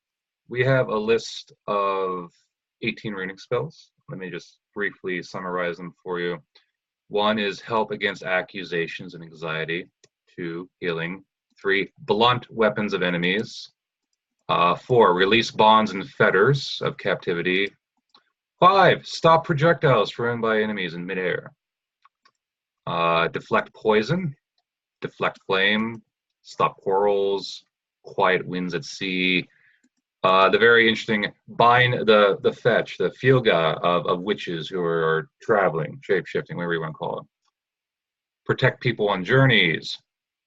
we have a list of 18 runic spells. Let me just briefly summarize them for you. 1 is help against accusations and anxiety. 2, healing. 3, blunt weapons of enemies. 4, release bonds and fetters of captivity. 5, stop projectiles thrown by enemies in midair. Deflect poison. Deflect flame, stop quarrels, quiet winds at sea. The very interesting bind the fetch, the filga of witches who are traveling, shape-shifting, whatever you want to call it. Protect people on journeys.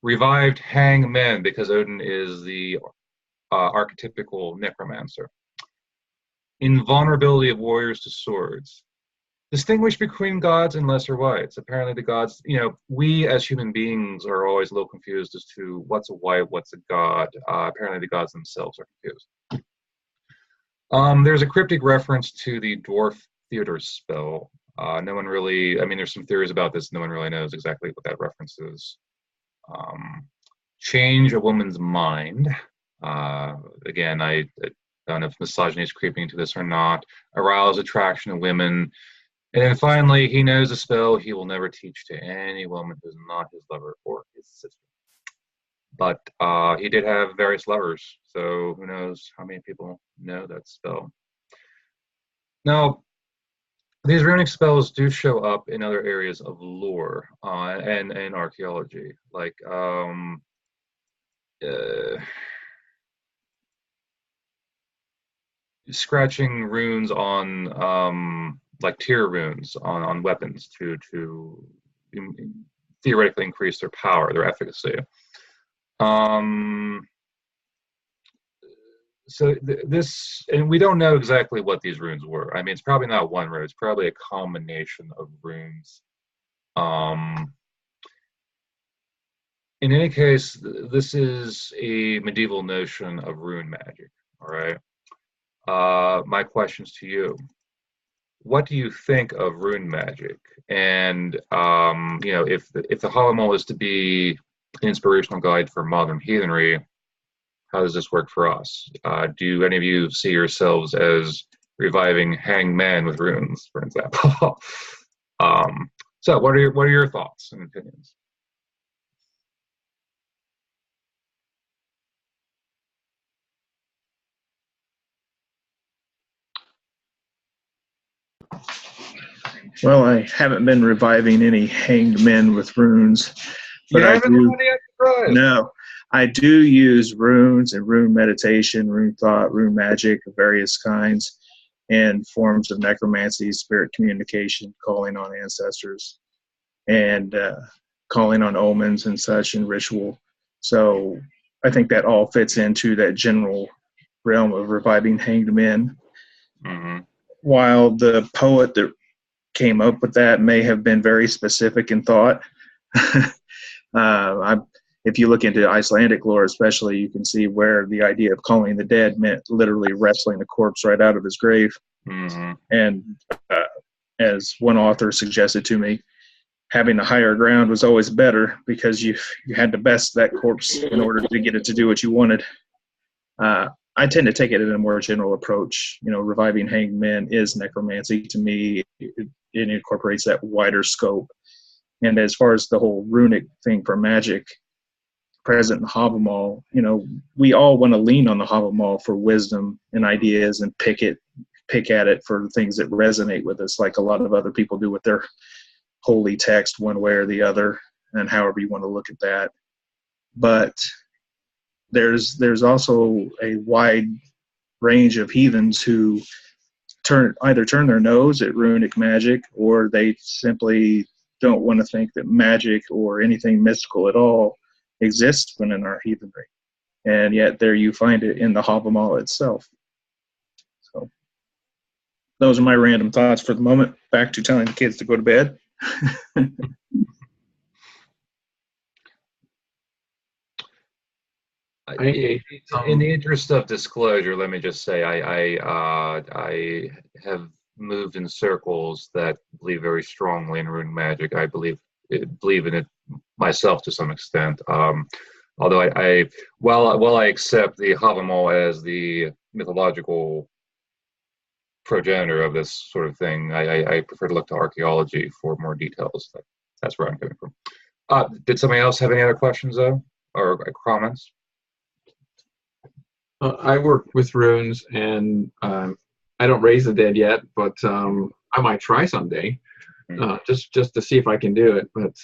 Revived hang men, because Odin is the archetypical necromancer. Invulnerability of warriors to swords. Distinguish between gods and lesser wights. Apparently the gods, we as human beings are always a little confused as to what's a wight, what's a god. Apparently the gods themselves are confused. There's a cryptic reference to the dwarf theater spell. No one really, there's some theories about this. No one really knows exactly what that reference is. Change a woman's mind. Again, I don't know if misogyny is creeping into this or not. Arouse attraction of women. And then finally, he knows a spell he will never teach to any woman who's not his lover or his sister. But he did have various lovers, so who knows how many people know that spell. Now, these runic spells do show up in other areas of lore and archaeology, like scratching runes on like tier runes on weapons to theoretically increase their power, their efficacy. So this, and we don't know exactly what these runes were. It's probably not one rune. It's probably a combination of runes. In any case, this is a medieval notion of rune magic. All right. My questions to you: what do you think of rune magic? And if the Havamal is to be an inspirational guide for modern heathenry, how does this work for us? Do any of you see yourselves as reviving hanged men with runes, for example? So, what are your thoughts and opinions? Well, I haven't been reviving any hanged men with runes, but I do use runes and rune meditation, rune thought, rune magic of various kinds, and forms of necromancy, spirit communication, calling on ancestors, and calling on omens and such, and ritual. So I think that all fits into that general realm of reviving hanged men. Mm-hmm. While the poet that came up with that may have been very specific in thought. If you look into Icelandic lore especially, you can see where the idea of calling the dead meant literally wrestling the corpse right out of his grave. Mm-hmm. And as one author suggested to me, having the higher ground was always better because you had to best that corpse in order to get it to do what you wanted. I tend to take it in a more general approach. Reviving hanged men is necromancy to me. It incorporates that wider scope. And as far as the whole runic thing for magic, present in Havamal, you know, we all want to lean on the Havamal for wisdom and ideas and pick at it for things that resonate with us, like a lot of other people do with their holy text, one way or the other, and however you want to look at that. But there's also a wide range of heathens who either turn their nose at runic magic, or they simply don't want to think that magic or anything mystical at all exists within our heathenry. And yet there you find it in the Havamal itself. So those are my random thoughts for the moment. Back to telling the kids to go to bed. In the interest of disclosure, let me just say I have moved in circles that believe very strongly in rune magic. I believe in it myself to some extent. Although while I accept the Havamal as the mythological progenitor of this sort of thing, I prefer to look to archaeology for more details. That's where I'm coming from. Did somebody else have any other questions though, or comments? I work with runes, and I don't raise the dead yet, but I might try someday, just to see if I can do it. But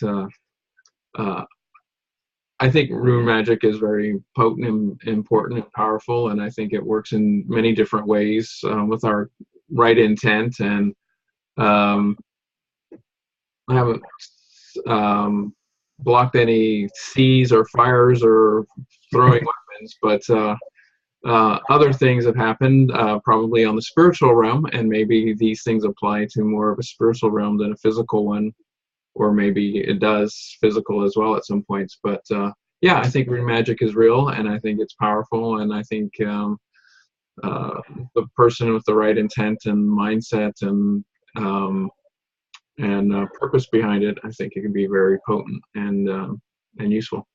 I think rune magic is very potent and important and powerful, and I think it works in many different ways with our right intent. And I haven't blocked any seas or fires or throwing weapons, but other things have happened probably on the spiritual realm, and maybe these things apply to more of a spiritual realm than a physical one, or maybe it does physical as well at some points. But yeah, I think rune magic is real, and I think it's powerful, and I think the person with the right intent and mindset and purpose behind it, I think it can be very potent and useful.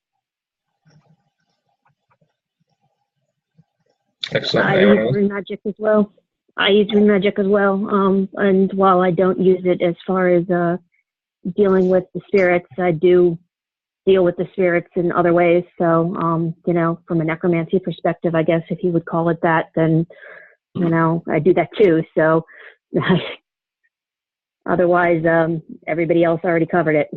Excellent. I use rune magic as well. And while I don't use it as far as dealing with the spirits, I do deal with the spirits in other ways. So, you know, from a necromancy perspective, I guess if you would call it that, then, you know, I do that too. So otherwise, everybody else already covered it.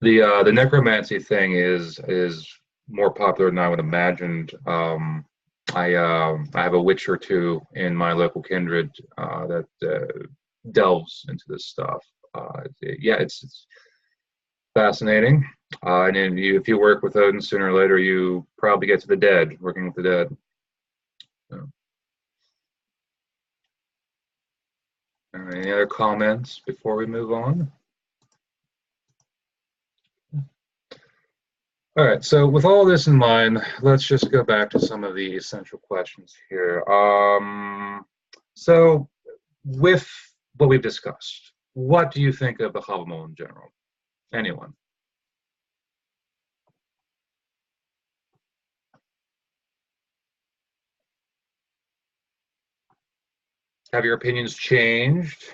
The necromancy thing is more popular than I would imagined. I have a witch or two in my local kindred that delves into this stuff. Yeah, it's fascinating. And if you work with Odin, sooner or later you probably get to the dead, working with the dead. So. Any other comments before we move on? All right, so with all this in mind, let's just go back to some of the essential questions here. So with what we've discussed, what do you think of the Havamal in general? Anyone? Have your opinions changed?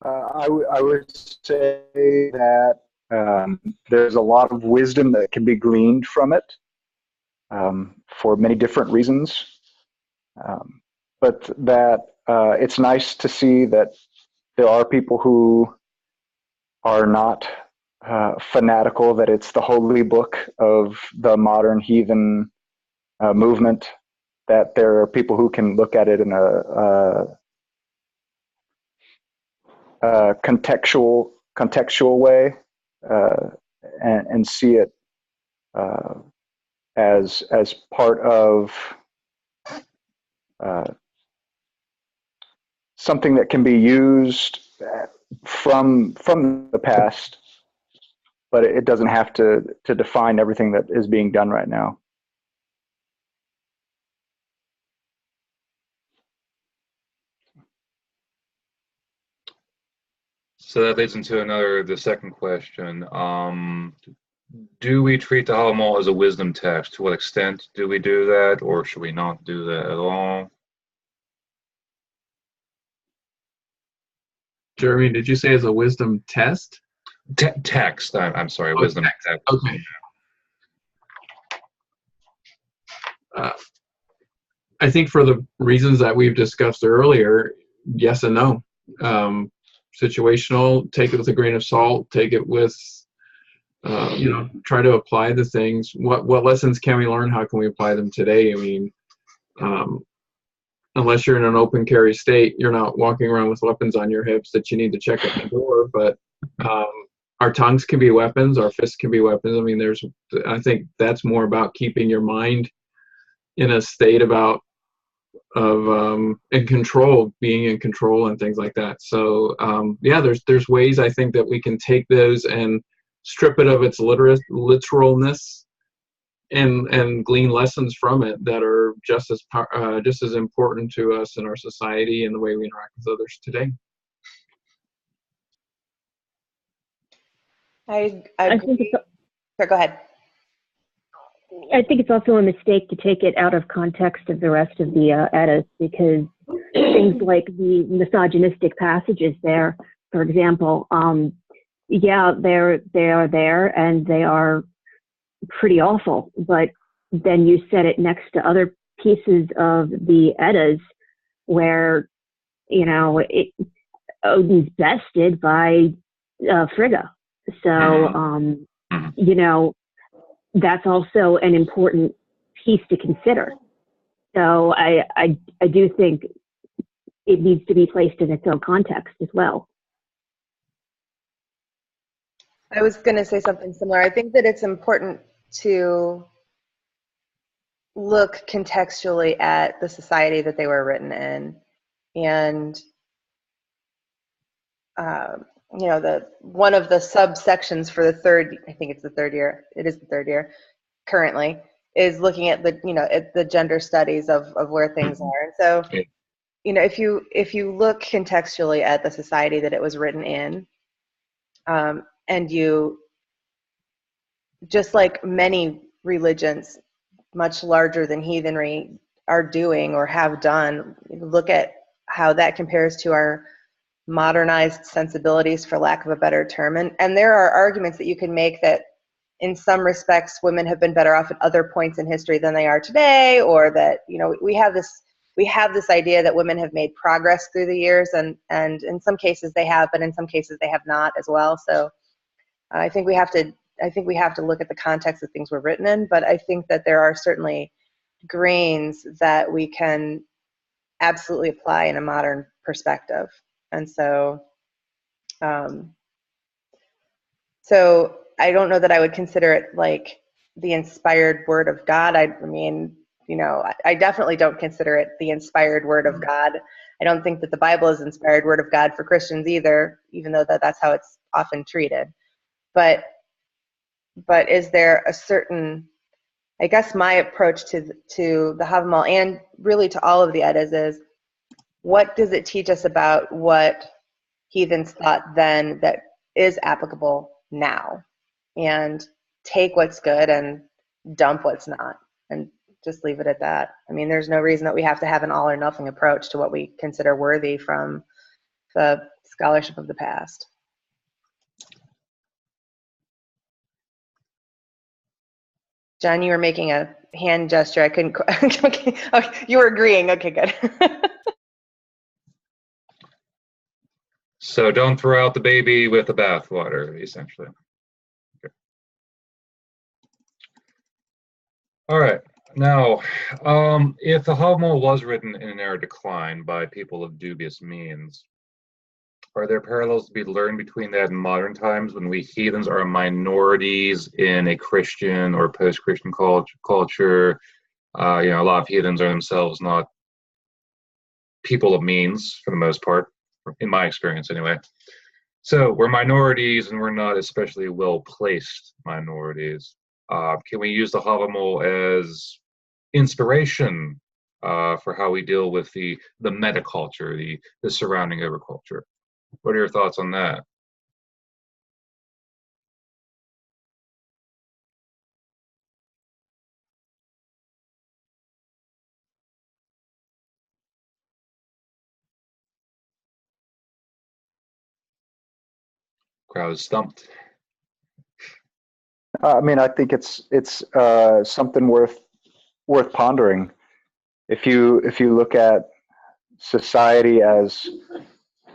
I would say that there's a lot of wisdom that can be gleaned from it for many different reasons. But that it's nice to see that there are people who are not fanatical, that it's the holy book of the modern heathen movement, that there are people who can look at it in a contextual way and see it as part of something that can be used from the past, but it doesn't have to define everything that is being done right now. So that leads into the second question. Do we treat the Havamal as a wisdom text? To what extent do we do that, or should we not do that at all? Jeremy, did you say as a wisdom test? Text. I'm sorry, Oh, wisdom text. text. Okay. I think for the reasons that we've discussed earlier, yes and no. Situational, take it with a grain of salt, take it with, try to apply the things. What lessons can we learn? How can we apply them today? I mean, unless you're in an open carry state, you're not walking around with weapons on your hips that you need to check at the door. But our tongues can be weapons, our fists can be weapons. I mean, I think that's more about keeping your mind in a state of in control, being in control and things like that. So yeah, there's ways I think that we can take those and strip it of its literalness and glean lessons from it that are just as important to us in our society and the way we interact with others today. I I think agree. it's Sorry, go ahead. I think it's also a mistake to take it out of context of the rest of the Eddas, because things like the misogynistic passages there, for example, yeah, they are there and they are pretty awful. But then you set it next to other pieces of the Eddas where, Odin's bested by Frigga. So, that's also an important piece to consider. So I do think it needs to be placed in its own context as well. I was going to say something similar. I think that it's important to look contextually at the society that they were written in, and one of the subsections for the third, I think it's the third year. It is the third year currently, is looking at the gender studies of where things are. And so, if you look contextually at the society that it was written in, and you, just like many religions much larger than heathenry are doing or have done, look at how that compares to our modernized sensibilities, for lack of a better term. And there are arguments that you can make that in some respects women have been better off at other points in history than they are today, or that we have this idea that women have made progress through the years, and in some cases they have, but in some cases they have not as well. So I think we have to look at the context that things were written in, but I think that there are certainly grains that we can absolutely apply in a modern perspective. And so so I don't know that I would consider it like the inspired word of God. I mean, I definitely don't consider it the inspired word of God. I don't think that the Bible is inspired word of God for Christians either, even though that's how it's often treated. But is there a certain, I guess my approach to the Havamal and really to all of the Eddas is, what does it teach us about what heathens thought then that is applicable now? And take what's good and dump what's not, and just leave it at that. I mean, there's no reason that we have to have an all or nothing approach to what we consider worthy from the scholarship of the past. John, you were making a hand gesture. I couldn't. Okay, you were agreeing. Okay, good. So don't throw out the baby with the bathwater, essentially. Okay. All right. Now, if the Havamal was written in an era of decline by people of dubious means, are there parallels to be learned between that and modern times, when we heathens are minorities in a Christian or post-Christian culture? A lot of heathens are themselves not people of means for the most part, in my experience anyway. So we're minorities, and we're not especially well-placed minorities. Can we use the Havamal as inspiration for how we deal with the metaculture, the surrounding agriculture? What are your thoughts on that? Crowd is stumped. I mean, I think it's something worth pondering. If you look at society as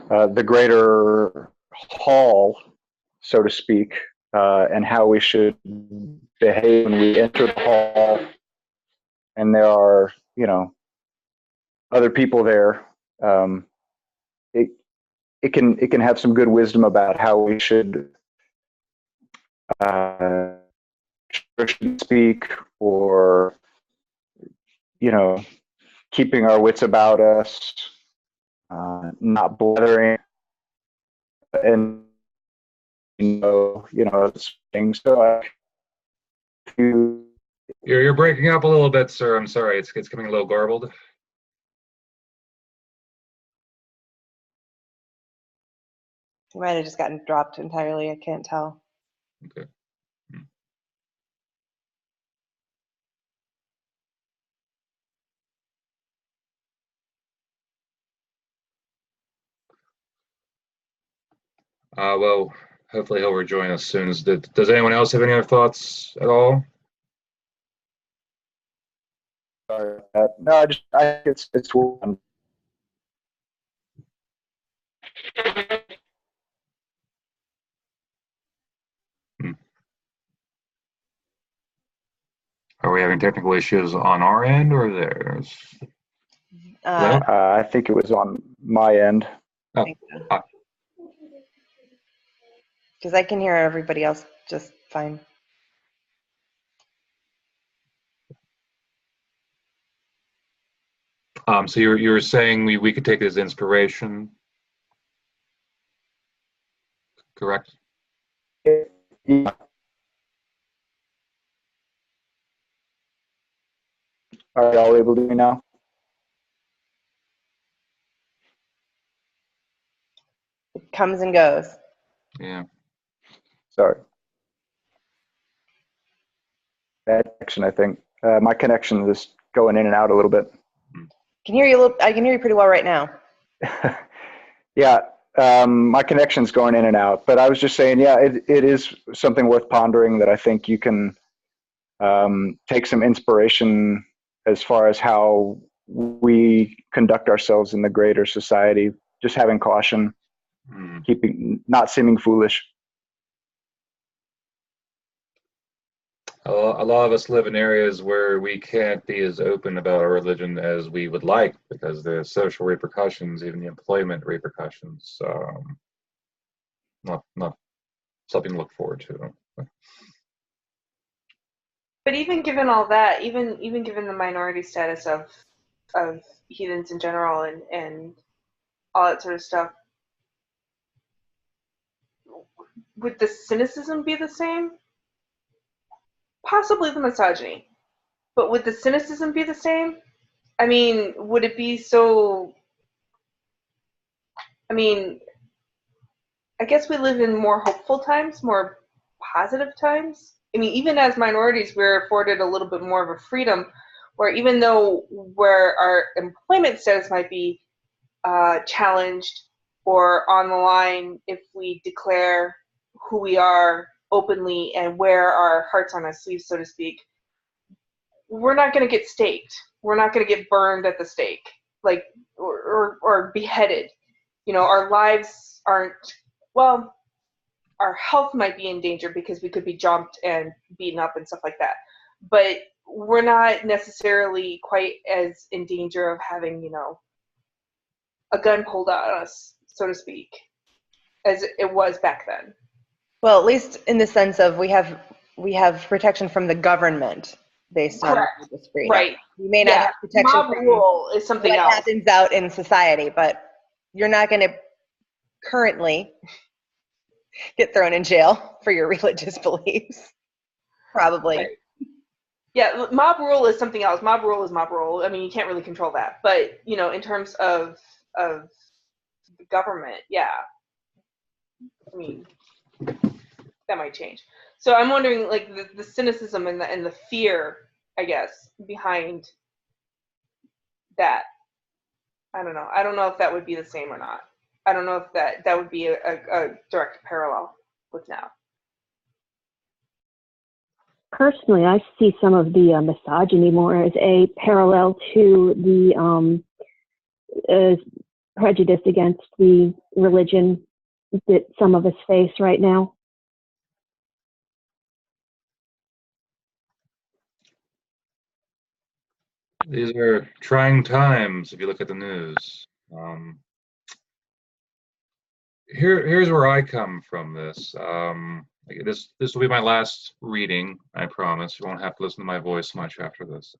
the greater hall, so to speak, and how we should behave when we enter the hall, and there are, other people there. It can have some good wisdom about how we should speak, or keeping our wits about us, not blathering, and things. So You're breaking up a little bit, sir. I'm sorry. It's coming a little garbled. It might have just gotten dropped entirely. I can't tell. Okay. Well, hopefully he'll rejoin us soon. Does anyone else have any other thoughts at all? sorry about that. No, I think it's one. Are we having technical issues on our end or theirs? I think it was on my end. Oh. Because I can hear everybody else just fine. So you were saying we could take it as inspiration, correct? Yeah. Are y'all able to hear me now? It comes and goes. Yeah. Sorry. Bad connection, I think. My connection is going in and out a little bit. I can hear you pretty well right now. Yeah, my connection's going in and out. But I was just saying, yeah, it is something worth pondering that I think you can take some inspiration as far as how we conduct ourselves in the greater society, just having caution, not seeming foolish. A lot of us live in areas where we can't be as open about our religion as we would like because the social repercussions, even the employment repercussions, not something to look forward to. But even given all that, even given the minority status of heathens in general and all that sort of stuff, would the cynicism be the same? Possibly the misogyny. But would the cynicism be the same? I mean, would it be so... I mean, I guess we live in more hopeful times, more positive times. I mean, even as minorities, we're afforded a little bit more of a freedom where even though where our employment status might be challenged or on the line if we declare who we are openly and wear our hearts on our sleeves, so to speak, we're not going to get staked. We're not going to get burned at the stake, like or beheaded. You know, our lives aren't, well, our health might be in danger because we could be jumped and beaten up and stuff like that. But we're not necessarily quite as in danger of having, a gun pulled on us, so to speak, as it was back then. Well, at least in the sense of we have protection from the government based on religious freedom. Right. You may not have protection mob from rule is something what else. happens out in society, but you're not going to currently get thrown in jail for your religious beliefs. Probably. Right. Yeah, mob rule is something else. Mob rule is mob rule. I mean, you can't really control that. But, in terms of the government, yeah. I mean, that might change. So I'm wondering, like, the cynicism and the fear, I guess, behind that. I don't know. I don't know if that would be the same or not. I don't know if that would be a direct parallel. with now. Personally, I see some of the misogyny more as a parallel to the prejudice against the religion that some of us face right now. These are trying times if you look at the news. Here's where I come from this. This will be my last reading, I promise. You won't have to listen to my voice much after this.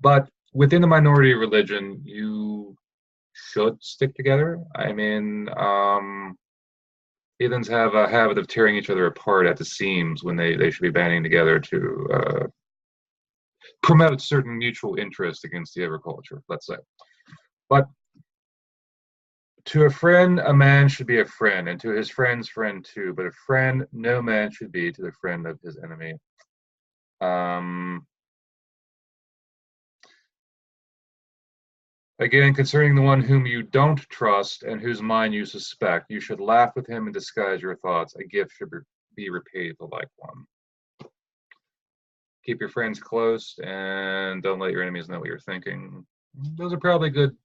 But within the minority religion, you should stick together. I mean, heathens have a habit of tearing each other apart at the seams when they should be banding together to promote certain mutual interest against the other culture, let's say. But to a friend, a man should be a friend, and to his friend's friend too. But a friend, no man should be to the friend of his enemy. Again, concerning the one whom you don't trust and whose mind you suspect, you should laugh with him and disguise your thoughts. A gift should be repaid the like one. Keep your friends close and don't let your enemies know what you're thinking. Those are probably good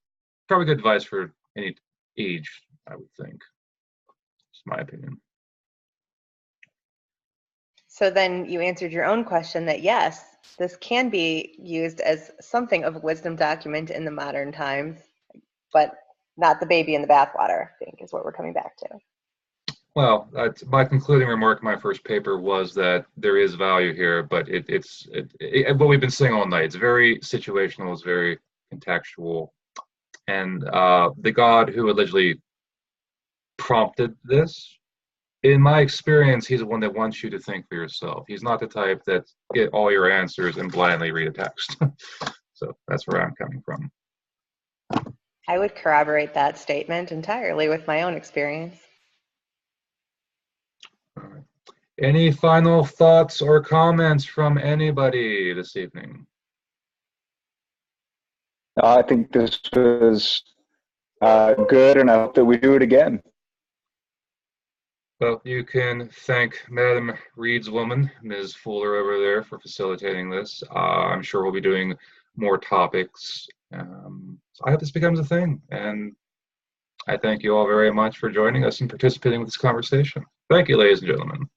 advice for any age, I would think. It's my opinion. So then you answered your own question that yes, this can be used as something of a wisdom document in the modern times, but not the baby in the bathwater, I think is what we're coming back to. Well, my concluding remark in my first paper was that there is value here, but it's what we've been saying all night. It's very situational, it's very contextual. And the God who allegedly prompted this, in my experience, he's the one that wants you to think for yourself. He's not the type that get all your answers and blindly read a text. So that's where I'm coming from. I would corroborate that statement entirely with my own experience. All right. Any final thoughts or comments from anybody this evening? I think this was good, and I hope that we do it again. Well, you can thank Madam Reed's woman, Ms. Fuller over there, for facilitating this. I'm sure we'll be doing more topics. So I hope this becomes a thing, and I thank you all very much for joining us and participating with this conversation. Thank you, ladies and gentlemen.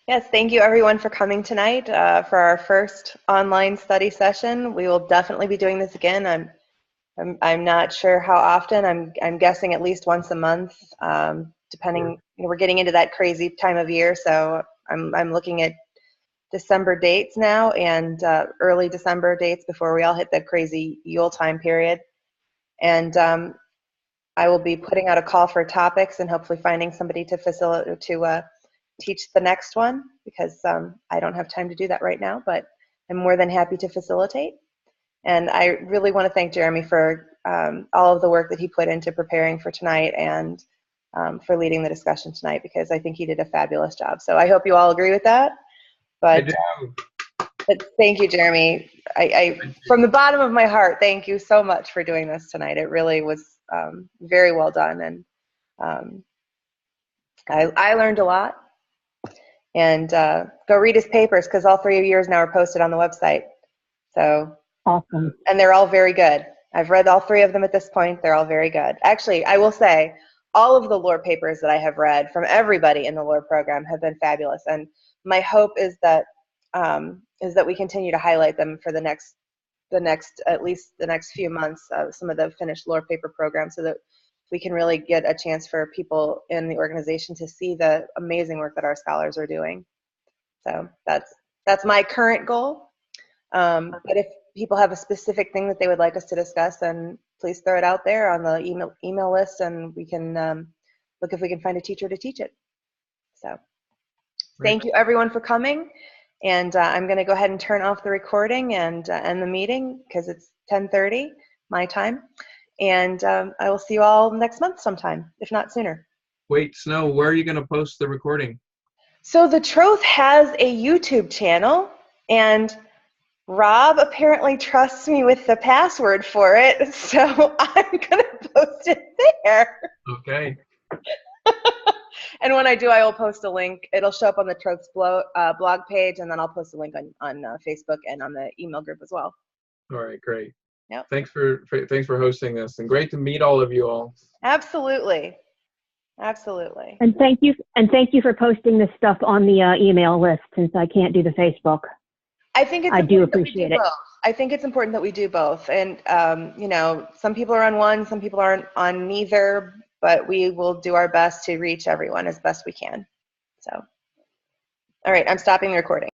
Yes, thank you everyone for coming tonight for our first online study session. We will definitely be doing this again. I'm not sure how often. I'm guessing at least once a month, depending. We're getting into that crazy time of year, so I'm looking at December dates now and early December dates before we all hit the crazy Yule time period. And I will be putting out a call for topics and hopefully finding somebody to facilitate to teach the next one, because I don't have time to do that right now, but I'm more than happy to facilitate. And I really want to thank Jeremy for all of the work that he put into preparing for tonight and for leading the discussion tonight, because I think he did a fabulous job. So I hope you all agree with that. But thank you, Jeremy. I from the bottom of my heart, thank you so much for doing this tonight. It really was very well done, and I learned a lot. And go read his papers, because all 3 of yours now are posted on the website. So awesome. And they're all very good. I've read all 3 of them at this point. They're all very good. Actually, I will say all of the lore papers that I have read from everybody in the lore program have been fabulous. And my hope is that we continue to highlight them for at least the next few months, some of the finished lore paper programs, so that we can really get a chance for people in the organization to see the amazing work that our scholars are doing. So that's my current goal. But if people have a specific thing that they would like us to discuss, then please throw it out there on the email list, and we can look if we can find a teacher to teach it. So thank you everyone for coming. And I'm going to go ahead and turn off the recording and end the meeting, because it's 10:30 my time. And I will see you all next month sometime, if not sooner. Wait, Snow, where are you going to post the recording? So the Troth has a YouTube channel, and Rob apparently trusts me with the password for it, so I'm going to post it there. Okay. And when I do, I will post a link. It'll show up on the Troth's blog page, and then I'll post a link on Facebook and on the email group as well. All right, great. Yep. Thanks for hosting this, and great to meet all of you all. Absolutely. Absolutely. And thank you for posting this stuff on the email list, since I can't do the Facebook. I think I do appreciate it. Both. I think it's important that we do both. And, you know, some people are on one, some people aren't on neither, but we will do our best to reach everyone as best we can. So, all right, I'm stopping the recording.